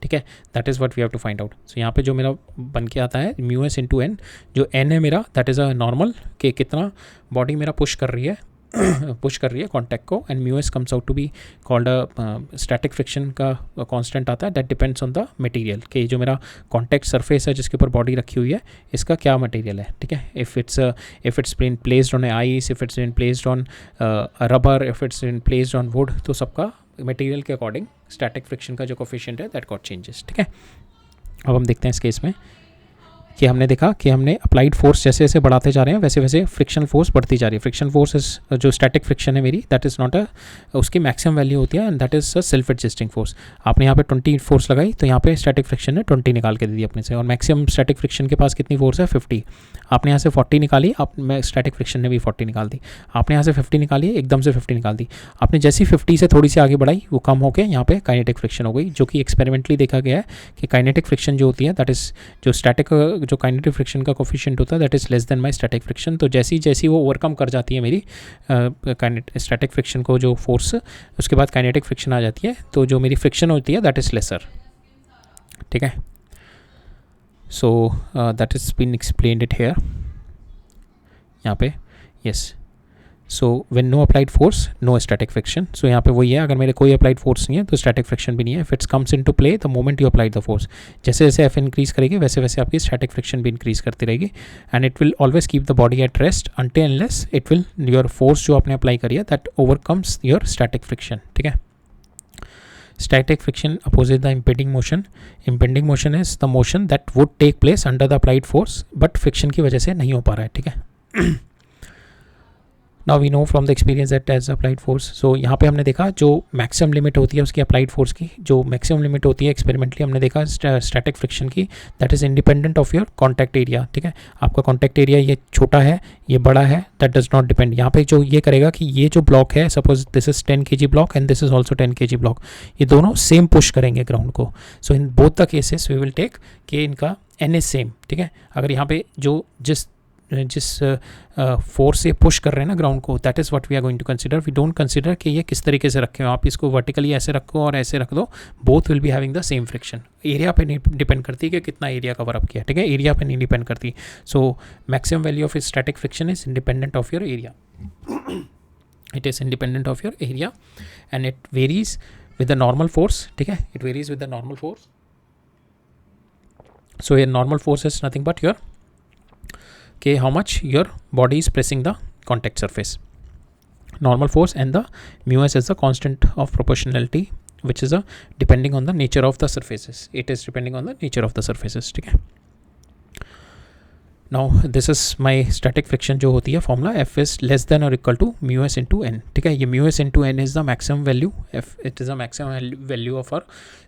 ठीक है, that is what we have to find out. So यहाँ पे जो मेरा बन के आता है म्यू एस इंटू एन, जो एन है मेरा दैट इज़ अ नॉर्मल, कि कितना बॉडी मेरा पुश कर रही है कॉन्टैक्ट को, and mu s comes out to be called a static friction का कांस्टेंट आता है that depends on the material, कि जो मेरा कॉन्टैक्ट सरफेस है जिसके ऊपर बॉडी रखी हुई है इसका क्या मटेरियल है, ठीक है। If it's been placed on ice, if it's been placed on rubber, if it's been placed on wood, तो सबका मटेरियल के अकॉर्डिंग स्टैटिक फ्रिक्शन का जो कोफिशिएंट है दैट गॉट चेंजेस, ठीक है। अब हम देखते हैं इस केस में कि हमने देखा कि हमने अप्लाइड फोर्स जैसे जैसे बढ़ाते जा रहे हैं वैसे वैसे फ्रिक्शन फोर्स बढ़ती जा रही है। फ्रिक्शन फोर्स जो स्टैटिक फ्रिक्शन है मेरी, दैट इज़ नॉट उसकी मैक्सिमम वैल्यू होती है and that is a self adjusting force. आपने यहाँ पे 20 फोर्स लगाई तो यहाँ पे स्टैटिक फ्रिक्शन ने 20 निकाल के दे दी अपने से, और मैक्सिमम स्टैटिक फ्रिक्शन के पास कितनी फोर्स है 50। आपने यहाँ से 40 निकाली, स्टैटिक फ्रिक्शन ने भी 40 निकाल दी। आपने यहाँ से 50 निकाली, एकदम से 50 निकाल दी। आपने जैसी 50 से थोड़ी सी आगे बढ़ाई वो कम होकर यहाँ पे काइनेटिक फ्रिक्शन हो गई, जो कि एक्सपेरिमेंटली देखा गया है कि काइनेटिक फ्रिक्शन जो होती है दैट इज़ जो काइनेटिक फ्रिक्शन का कोफिशिएंट होता है that is less than my static friction. तो जैसी वो ओवरकम कर जाती है मेरी स्टैटिक फ्रिक्शन को जो फोर्स, उसके बाद काइनेटिक फ्रिक्शन आ जाती है, तो जो मेरी फ्रिक्शन होती है दैट इज़ लेसर, ठीक है। So that is been explained it here यहाँ पे, yes. So when no applied force no static friction. So यहाँ पे वही है, अगर मेरे कोई अप्लाइड फोर्स नहीं है तो स्टैटिक फ्रिक्शन भी नहीं है। If it's comes into play the moment you applied the force, जैसे जैसे एफ इंक्रीज करेगी वैसे वैसे आपकी स्टैटिक फ्रिक्शन भी इंक्रीज करती रहेगी, and it will always keep the body at rest until unless it will your force जो आपने अप्लाई करी है that overcomes your static friction, ठीक है। Static friction opposes the impending motion. Impending motion is the motion that would take place under the applied force, but friction की वजह से नहीं हो पा रहा है, ठीक है। Now we know from the experience that as applied force, so यहाँ पे हमने देखा जो मैक्सिमम लिमिट होती है उसकी अप्लाइड फोर्स की, जो मैक्सिमम लिमिट होती है एक्सपेरिमेंटली हमने देखा स्टैटिक फ्रिक्शन की, that is independent of your contact area, ठीक है। आपका कॉन्टैक्ट एरिया ये छोटा है, ये बड़ा है, दैट डज नॉट डिपेंड। यहाँ पे जो ये करेगा कि ये जो ब्लॉक है, suppose this is 10 kg block and this is also 10 kg block, ये दोनों सेम पुश करेंगे ग्राउंड को। So in both the cases we will take कि इनका एन इज सेम, ठीक है। अगर यहाँ पे जो जिस फोर्स से पुश कर रहे हैं ना ग्राउंड को, that is what we are going to consider. We don't consider कि ये किस तरीके से रखे हो, आप इसको वर्टिकली ऐसे रखो और ऐसे रख दो, both will be having the same friction. Area पे नहीं डिपेंड करती कि कितना एरिया कवर अप किया, ठीक है, एरिया पे नहीं डिपेंड करती। So maximum value of static friction is independent of your area, it is independent of your area and it varies with the normal force, ठीक है, it varies with the normal force. So your normal force is nothing but your okay, how much your body is pressing the contact surface, normal force, and the mu s is the constant of proportionality which is depending on the nature of the surfaces. It is depending on the nature of the surfaces, ठीक है। Now this is my static friction जो होती है formula, F is less than or equal to mu s into n, ठीक है। ये mu s into n is the maximum value, F it is the maximum value of our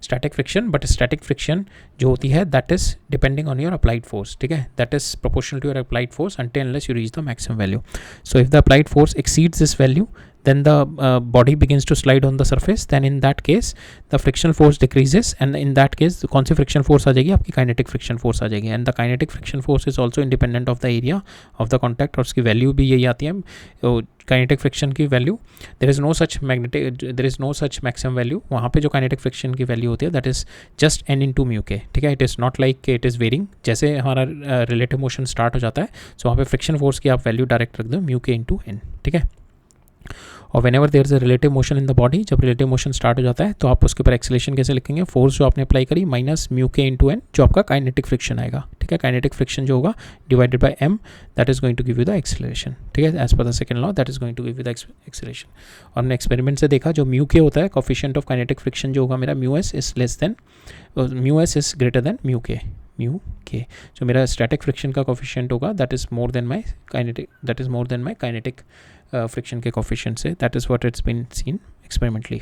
static friction, but static friction जो होती है that is depending on your applied force, ठीक है, that is proportional to your applied force until unless you reach the maximum value. So if the applied force exceeds this value, then the body begins to slide on the surface, then in that case the frictional force decreases, and in that case कौन सी friction force आ जाएगी, आपकी kinetic friction force आ जाएगी, and the kinetic friction force is also independent of the area of the contact, और उसकी value भी यही आती है kinetic friction की value, there is no such maximum value, वहाँ पे जो kinetic friction की value होती है that is just n into mu k, ठीक है। it is not like it is varying, जैसे हमारा relative motion start हो जाता है, so वहाँ पे friction force की आप value direct रख दो mu k into n, ठीक है। और whenever there is a relative motion in the body, जब रिलेटिव मोशन स्टार्ट हो जाता है तो आप उसके ऊपर एक्सेलरेशन कैसे लिखेंगे, फोर्स जो आपने अप्लाई करी माइनस म्यू के इंटू एन, जो आपका काइनेटिक फ्रिक्शन आएगा, ठीक है, काइनेटिक फ्रिक्शन जो होगा divided by m, that is going to give you the acceleration, ठीक है, as per the second law that is going to give you the acceleration. और हमने एक्सपेरिमेंट से देखा जो म्यू के होता है, कोफिशिएंट ऑफ काइनेटिक फ्रिक्शन जो होगा मेरा mu s is less than, mu s is greater than mu k, जो मेरा स्टैटिक फ्रिक्शन का कोफिशिएंट होगा that is more than my kinetic, that is more than my kinetic friction के coefficient से, that is what it's been seen experimentally.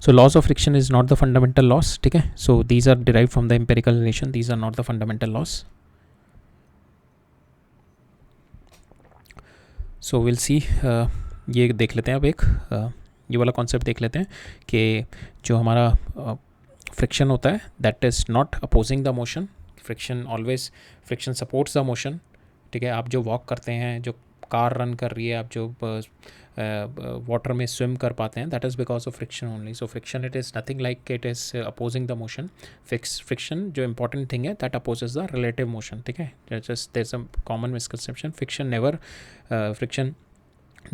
So laws of friction is not the fundamental laws, ठीक है, so these are derived from the empirical relation, these are not the fundamental laws. So we'll see, ये देख लेते हैं अब एक ये वाला कॉन्सेप्ट देख लेते हैं कि जो हमारा फ्रिक्शन होता है that is not opposing the motion, friction always, friction supports the motion, ठीक है, आप जो वॉक करते हैं, जो कार रन कर रही है, आप जो वाटर में स्विम कर पाते हैं, that is because of friction only. So friction it is nothing like it is opposing the motion. Friction जो इंपॉर्टेंट थिंग है that opposes the relative motion, ठीक है, just there is a common misconception, friction never, friction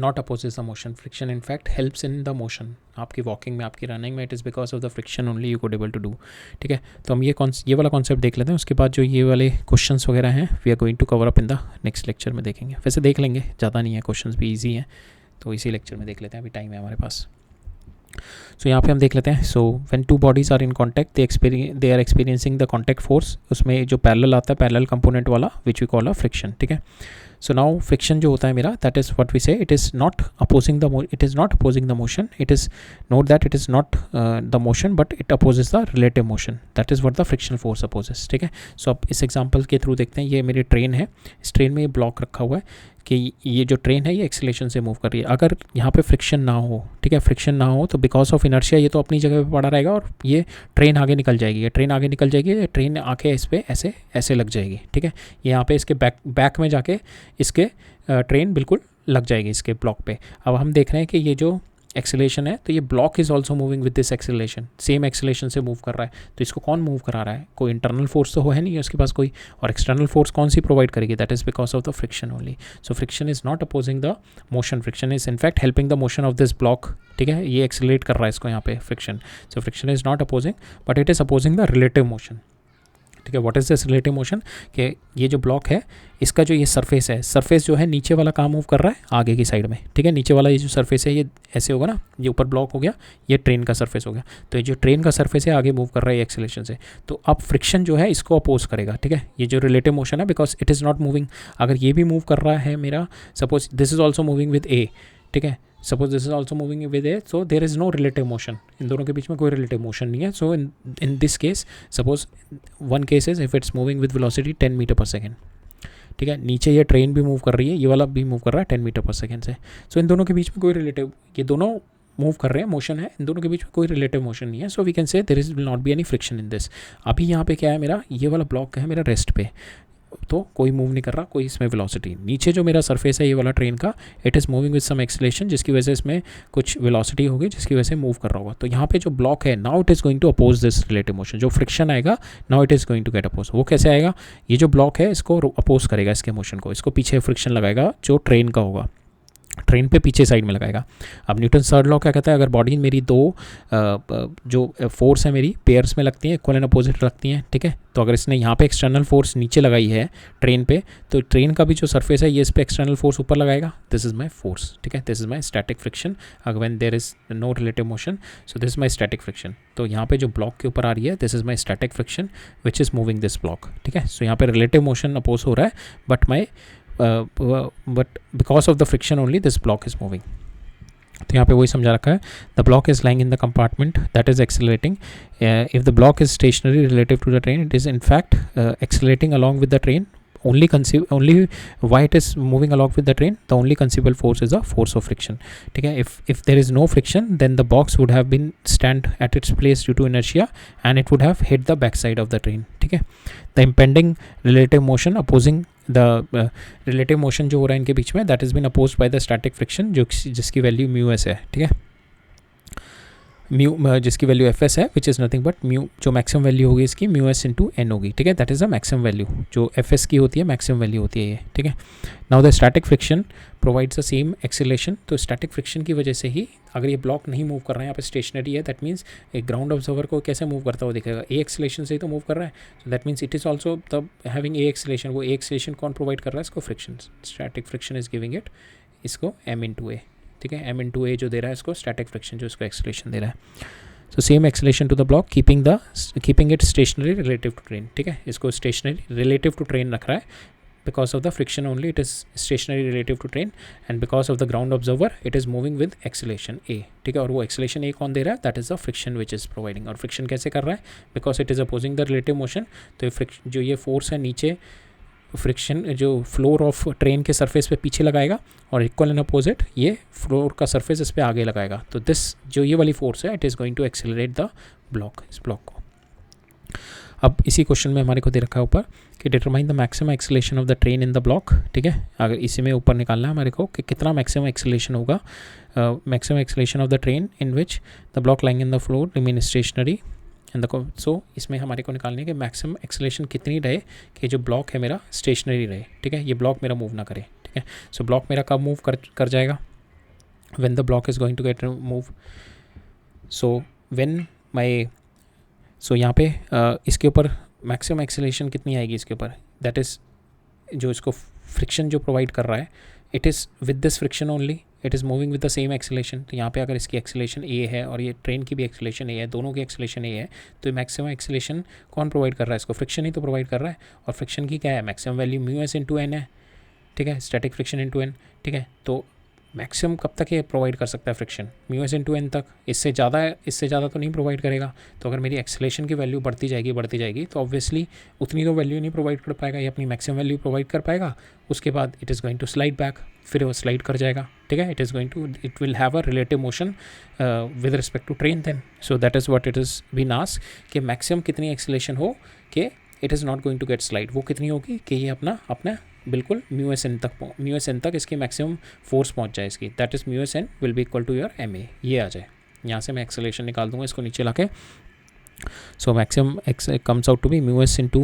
not opposes the motion, friction in fact helps in the motion, आपकी walking में, आपकी running में, it is because of the friction only you could able to do, ठीक है। तो हम ये वाला कॉन्सेप्ट देख लेते हैं, उसके बाद जो ये वाले क्वेश्चंस वगैरह हैं we are going to cover up in the next lecture में देखेंगे, वैसे देख लेंगे, ज़्यादा नहीं है, क्वेश्चंस भी ईजी हैं, तो इसी लेक्चर में देख लेते हैं, अभी टाइम है हमारे पास। सो यहाँ पे हम देख लेते हैं, so when two bodies are in contact they are experiencing the contact force, उसमें जो पैरेलल आता है, पैरेलल कंपोनेंट वाला which we call a friction, ठीक है। सो नाउ फ्रिक्शन जो होता है मेरा that is what we say, it is not opposing the motion, it is not that it is not the motion but it opposes the relative motion, that is what the friction force opposes, ठीक है। सो अब इस example के through देखते हैं, ये मेरी train है, इस ट्रेन में ये ब्लॉक रखा हुआ है कि ये जो ट्रेन है ये एक्सीलरेशन से मूव कर रही है, अगर यहाँ पे फ्रिक्शन ना हो, ठीक है, फ्रिक्शन ना हो तो बिकॉज ऑफ इनर्शिया ये तो अपनी जगह पे पड़ा रहेगा और ये ट्रेन आगे निकल जाएगी, ये ट्रेन आके इस पर ऐसे लग जाएगी, ठीक है, ये यहाँ पे इसके बैक में जाके इसके ट्रेन बिल्कुल लग जाएगी इसके ब्लॉक पे। अब हम देख रहे हैं कि ये जो एक्सेलरेशन है तो ये block is also moving with this acceleration, same acceleration से मूव कर रहा है, तो इसको कौन मूव करा रहा है, कोई इंटरनल फोर्स तो है नहीं है उसके पास कोई, और एक्सटर्नल फोर्स कौन सी प्रोवाइड करेगी, that is because of the friction only. So friction is not opposing the motion, friction is in fact helping the motion of this block, ठीक है, ये एक्सेलरेट कर रहा है इसको यहाँ पे friction. So friction is not opposing but it is opposing the relative motion, ठीक है। What is this relative motion, कि ये जो ब्लॉक है इसका जो ये सरफेस है, सरफेस जो है नीचे वाला कहाँ मूव कर रहा है, आगे की साइड में, ठीक है, नीचे वाला ये जो सरफेस है ये ऐसे होगा ना, ये ऊपर ब्लॉक हो गया, ये ट्रेन का सरफेस हो गया, तो ये जो ट्रेन का सरफेस है आगे मूव कर रहा है एक्सेलरेशन से, तो अब फ्रिक्शन जो है इसको अपोज करेगा, ठीक है, ये जो रिलेटिव मोशन है because it is not moving, अगर ये भी मूव कर रहा है मेरा, suppose this is also moving with a, ठीक है, suppose this is also moving with a, so there is no relative motion, इन दोनों के बीच में कोई रिलेटिव मोशन नहीं है। So in this case suppose one case is if it's moving with velocity 10 metre per second, ठीक है, नीचे ये ट्रेन भी मूव कर रही है, ये वाला भी मूव कर रहा है 10 मीटर पर सेकेंड से, सो इन दोनों के बीच में कोई रिलेटिव, ये दोनों मूव कर रहे हैं, मोशन है, इन दोनों के बीच में कोई रिलेटिव मोशन नहीं है, so we can say there is will not be any friction in this. अभी यहाँ पे क्या है मेरा, ये वाला ब्लॉक है मेरा रेस्ट पे, तो कोई मूव नहीं कर रहा, कोई इसमें वेलोसिटी, नीचे जो मेरा सरफेस है ये वाला ट्रेन का, it is moving with some acceleration जिसकी वजह से इसमें कुछ वेलोसिटी होगी जिसकी वजह से मूव कर रहा होगा, तो यहाँ पे जो ब्लॉक है now it is going to oppose this relative motion, जो फ्रिक्शन आएगा now it is going to get oppose, वो कैसे आएगा, ये जो ब्लॉक है इसको अपोज करेगा इसके मोशन को, इसको पीछे फ्रिक्शन लगाएगा जो ट्रेन का होगा, ट्रेन पे पीछे साइड में लगाएगा। अब न्यूटन थर्ड लॉ क्या कहता है, अगर बॉडी मेरी दो जो फोर्स है मेरी पेयर्स में लगती हैं, इक्वल एंड अपोजिट लगती हैं, ठीक है, तो अगर इसने यहाँ पे एक्सटर्नल फोर्स नीचे लगाई है ट्रेन पे, तो ट्रेन का भी जो सरफेस है ये इस पे एक्सटर्नल फोर्स ऊपर लगाएगा, दिस इज़ माय फोर्स, ठीक है, this is my static friction, अगर when there is no relative motion, so this is my static friction, तो यहाँ पे जो ब्लॉक के ऊपर आ रही है this is my static friction which is moving this block, ठीक है। सो यहाँ पे रिलेटिव मोशन अपोज हो रहा है but because of the friction only this block is moving, तो यहाँ पे वही समझा रखा है, the block is lying in the compartment that is accelerating, if the block is stationary relative to the train it is in fact accelerating along with the train, only why it is moving along with the train, the only conceivable force is the force of friction, ठीक है। if there is no friction then the box would have been stand at its place due to inertia and it would have hit the back side of the train, ठीक है। the impending relative motion opposing the relative motion जो हो रहा है इनके बीच में that has been opposed by the static friction जिसकी value mu S है, ठीक है। म्यू जिसकी वैल्यू एफ एस है, which is nothing but mu, जो मैक्सिमम वैल्यू होगी इसकी म्यू एस इंटू एन होगी, ठीक है, that is the maximum value जो एफ एस की होती है, मैक्सिमम वैल्यू होती है ये, ठीक है। Now the static friction provides the same acceleration, तो स्टैटिक फ्रिक्शन की वजह से ही अगर ये ब्लॉक नहीं मूव कर रहा है, यहाँ पे स्टेशनरी है, दैट मीन्स एक ग्राउंड ऑब्जर्वर को कैसे मूव करता हुआ दिखेगा, ए एक्सेलेरेशन से ही तो मूव कर रहा है, so that means it is also the having a acceleration. वो ए एक्सेलेरेशन कौन प्रोवाइड कर रहा है इसको, friction, static friction is giving it इसको एम इंटू ए, ठीक है, एम इंटू ए जो दे रहा है इसको स्टैटिक फ्रिक्शन, जो इसको एक्सेलेरेशन दे रहा है। So same acceleration to the block, keeping it stationary relative to train, ठीक है, इसको स्टेशनरी रिलेटिव टू ट्रेन रख रहा है, because of the friction only it is stationary relative to train, and because of the ground observer it is moving with acceleration a, ठीक है, और वो एक्सेलेरेशन ए कौन दे रहा है, that is the friction which is providing. और friction कैसे कर रहा है, because it is opposing the relative motion, तो फ्रिक्शन जो ये फोर्स है नीचे, फ्रिक्शन जो फ्लोर ऑफ ट्रेन के सरफेस पे पीछे लगाएगा और इक्वल एंड अपोजिट ये फ्लोर का सरफेस इस पे आगे लगाएगा, तो दिस जो ये वाली फोर्स है it is going to accelerate the block, इस ब्लॉक को। अब इसी क्वेश्चन में हमारे को दे रखा है ऊपर कि determine the maximum acceleration of the train in the block, ठीक है, अगर इसी में ऊपर निकालना है हमारे को कि कितना मैक्सिमम एक्सेलरेशन होगा, maximum acceleration of the train in which the block lying in the floor remain stationary and the, so इसमें हमारे को निकालने है कि मैक्सिमम एक्सेलरेशन कितनी रहे कि जो ब्लॉक है मेरा स्टेशनरी रहे, ठीक है, ये ब्लॉक मेरा मूव ना करे, ठीक है। सो ब्लॉक मेरा कब मूव कर जाएगा, when the block is going to get move, so when my, so यहाँ पे इसके ऊपर मैक्सिमम एक्सेलरेशन कितनी आएगी इसके ऊपर, दैट इज़ जो इसको फ्रिक्शन जो प्रोवाइड कर रहा है, it is with this friction only it is moving with the same acceleration, तो यहाँ पे अगर इसकी एक्सेलरेशन ए है और ये ट्रेन की भी एक्सेलरेशन ए है, दोनों की एक्सेलरेशन ए है, तो मैक्सिमम एक्सेलरेशन कौन प्रोवाइड कर रहा है इसको, फ्रिक्शन ही तो प्रोवाइड कर रहा है, और फ्रिक्शन की क्या है, maximum value mu S into N है, ठीक है, स्टैटिक फ्रिक्शन इंटू एन, ठीक है, तो मैक्सिमम कब तक ये प्रोवाइड कर सकता है friction, mu S into N तक, इससे ज़्यादा तो नहीं प्रोवाइड करेगा। तो अगर मेरी एक्सेलरेशन की वैल्यू बढ़ती जाएगी तो ऑब्वियसली उतनी तो वैल्यू नहीं प्रोवाइड कर पाएगा, ये अपनी मैक्सिमम वैल्यू प्रोवाइड कर पाएगा, उसके बाद it is going to slide back, फिर वो स्लाइड कर जाएगा, ठीक है, it will have a relative motion with respect to train then, so that is what it is been asked कि मैक्सिमम कितनी एक्सेलरेशन हो कि it is not going to get slide, वो कितनी होगी कि ये अपना बिल्कुल म्यू एस एन तक इसकी मैक्सिमम फोर्स पहुंच जाए इसकी, that is mu s N will be equal to your m a, ये आ जाए, यहाँ से मैं एक्सेलरेशन निकाल दूंगा इसको नीचे लाके, so maximum x comes out to be mu S into,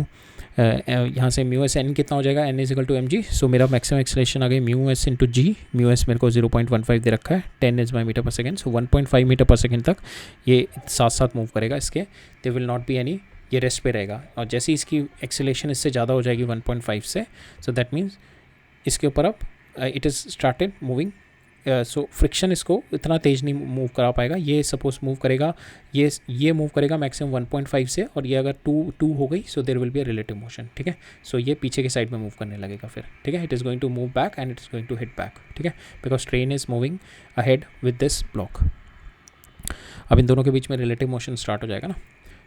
यहाँ से म्यू एस एन कितना हो जाएगा, N is equal to m g, so मेरा मैक्सिमम एक्सेलरेशन आ गई mu S into g, mu s मेरे को 0.15 दे रखा है, 10 is by metre per second, so 1.5 metre per second तक ये साथ साथ मूव करेगा इसके, they will not be any, ये रेस्ट पे रहेगा, और जैसे ही इसकी एक्सेलरेशन इससे ज़्यादा हो जाएगी 1.5 से, सो दैट मीन्स इसके ऊपर अब it is started moving, so friction इसको इतना तेज़ नहीं मूव करा पाएगा, ये सपोज मूव करेगा, ये मूव करेगा मैक्सिमम 1.5 से, और ये अगर 2 हो गई, so there will be a relative motion, ठीक है, सो ये पीछे के साइड में मूव करने लगेगा फिर, ठीक है, it is going to move back and it is going to hit back, ठीक है, because train is moving ahead with this block. अब इन दोनों के बीच में रिलेटिव मोशन स्टार्ट हो जाएगा ना,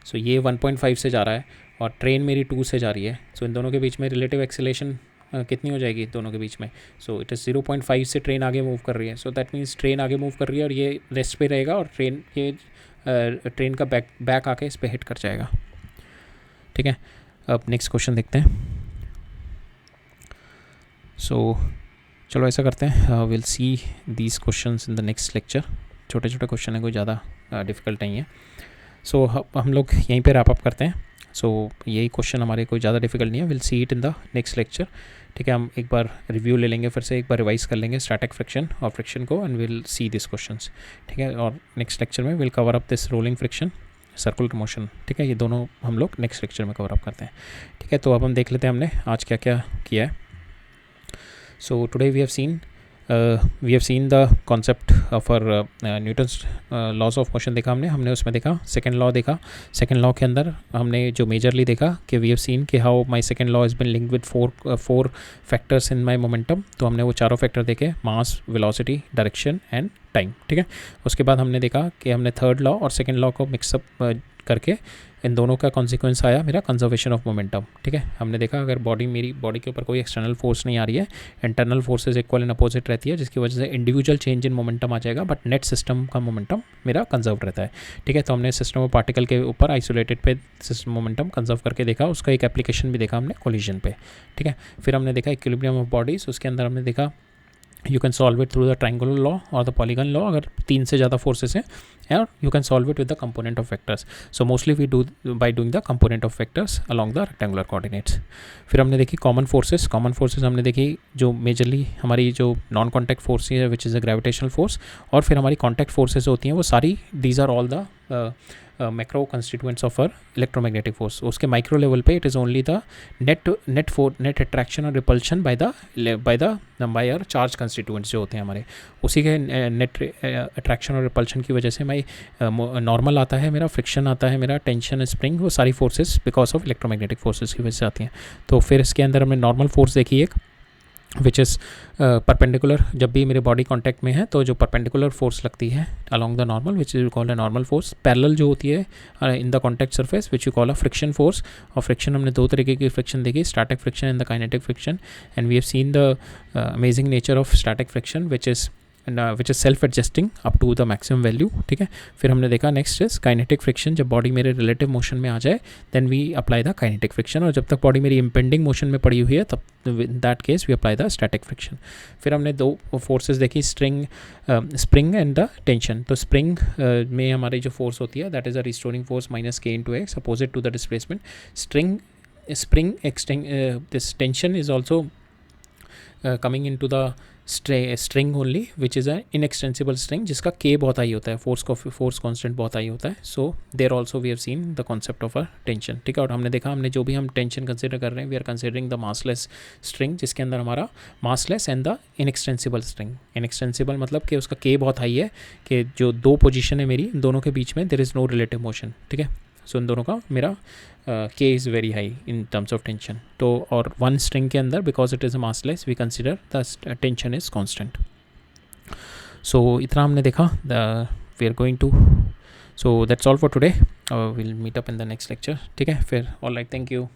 सो ये 1.5 से जा रहा है और ट्रेन मेरी 2 से जा रही है, सो इन दोनों के बीच में रिलेटिव एक्सेलरेशन कितनी हो जाएगी दोनों के बीच में, सो इट इज़ 0.5 से ट्रेन आगे मूव कर रही है, सो दैट मीन्स ट्रेन आगे मूव कर रही है और ये रेस्ट पे रहेगा, और ट्रेन का बैक आके इस पर हिट कर जाएगा, ठीक है। अब नेक्स्ट क्वेश्चन देखते हैं, सो चलो ऐसा करते हैं, will see these questions in the next lecture, छोटे छोटे क्वेश्चन है, कोई ज़्यादा डिफ़िकल्ट नहीं है, सो हम लोग यहीं पे रैप अप करते हैं, सो यही क्वेश्चन हमारे कोई ज़्यादा डिफिकल्ट नहीं है, will see it in the next lecture, ठीक है, हम एक बार रिव्यू ले लेंगे, फिर से एक बार रिवाइज कर लेंगे स्टैटिक फ्रिक्शन और फ्रिक्शन को, and will see this questions, ठीक है, और नेक्स्ट लेक्चर में will cover up this rolling friction, circular motion, ठीक है, ये दोनों हम लोग नेक्स्ट लेक्चर में कवर अप करते हैं, ठीक है। तो अब हम देख लेते हैं हमने आज क्या क्या किया है। So today we have seen the concept of our Newton's laws of motion देखा हमने उसमें देखा सेकेंड लॉ देखा, सेकेंड लॉ के अंदर हमने जो मेजरली देखा कि वी हैव सीन कि how my second law is been linked with four factors in my momentum, तो हमने वो चारों फैक्टर देखे, mass, velocity, direction and time, ठीक है। उसके बाद हमने देखा कि हमने थर्ड लॉ और सेकेंड लॉ को मिक्सअप करके इन दोनों का कॉन्सिक्वेंस आया मेरा कंजर्वेशन ऑफ मोमेंटम, ठीक है। हमने देखा अगर मेरी बॉडी के ऊपर कोई एक्सटर्नल फोर्स नहीं आ रही है, internal forces equal and opposite रहती है, जिसकी वजह से इंडिविजुअल चेंज इन मोमेंटम आ जाएगा, बट नेट सिस्टम का मोमेंटम मेरा कंजर्व रहता है, ठीक है। तो हमने सिस्टम ऑफ पार्टिकल के ऊपर आइसोलेटेड पे सिस्टम मोमेंटम कंजर्व करके देखा, उसका एक एप्लीकेशन भी देखा हमने कोलिजन पे, ठीक है। फिर हमने देखा इक्विलिब्रियम ऑफ बॉडीज़, उसके अंदर हमने देखा you can solve it through the triangular law और द पॉलीगन लॉ, अगर 3 से ज़्यादा फोर्सेस हैं, और you can solve it with the component of vectors. So mostly we do by doing the component of vectors along the rectangular coordinates. फिर हमने देखी common forces हमने देखी जो मेजरली हमारी जो नॉन कॉन्टैक्ट फोर्स है which is a gravitational force, और फिर हमारी कॉन्टैक्ट फोर्सेस होती हैं वो सारी, these are all the macro constituents of our electromagnetic force. उसके माइक्रो लेवल पे it is only the net attraction और repulsion by our charge constituents जो होते हैं हमारे, उसी के नेट अट्रैक्शन और रिपल्शन की वजह से हमारी नॉर्मल आता है, मेरा फ्रिक्शन आता है, मेरा टेंशन, स्प्रिंग, वो सारी forces because of electromagnetic forces की वजह से आती हैं. तो फिर इसके अंदर हमने नॉर्मल फोर्स देखी एक, विच इज़ परपेंडिकुलर. जब भी मेरे बॉडी कांटेक्ट में है तो जो परपेंडिकुलर फोर्स लगती है along the normal, which is called a normal force. Parallel जो होती है in the contact surface, which you call a friction force. और फ्रिक्शन हमने दो तरीके की फ्रिक्शन देखी, static friction and the kinetic friction. And we have seen the amazing nature of static friction which is self adjusting up to the maximum value. ठीक है. फिर हमने देखा नेक्स्ट इज काइनेटिक फ्रिक्शन. जब बॉडी मेरे relative motion में आ जाए then we apply the kinetic friction, और जब तक बॉडी मेरी इम्पेंडिंग मोशन में पड़ी हुई है तब in that case we apply the static friction. फिर हमने दो फोर्सेस देखी, स्प्रिंग एंड द टेंशन. तो स्प्रिंग में हमारी जो फोर्स होती है that is a restoring force minus k into x opposite to the displacement. Spring this tension is also coming into the string only which is a inextensible string जिसका k बहुत high होता है, force constant बहुत high होता है. So there also we have seen the concept of a tension. ठीक है. और हमने देखा, हमने जो भी हम टेंशन कंसिडर कर रहे हैं we are considering the massless string, जिसके अंदर हमारा massless and the inextensible string. Inextensible मतलब कि उसका के बहुत हाई है, कि जो दो पोजिशन है मेरी, दोनों के बीच में there is no relative motion. ठीक है. सो इन दोनों का मेरा k is very high in terms of tension. तो और वन स्ट्रिंग के अंदर because it is a massless we consider the tension is constant. So इतना हमने देखा. We are going to, so that's all for today. Will meet up in the next lecture. ठीक है. फिर ऑल राइट, थैंक यू.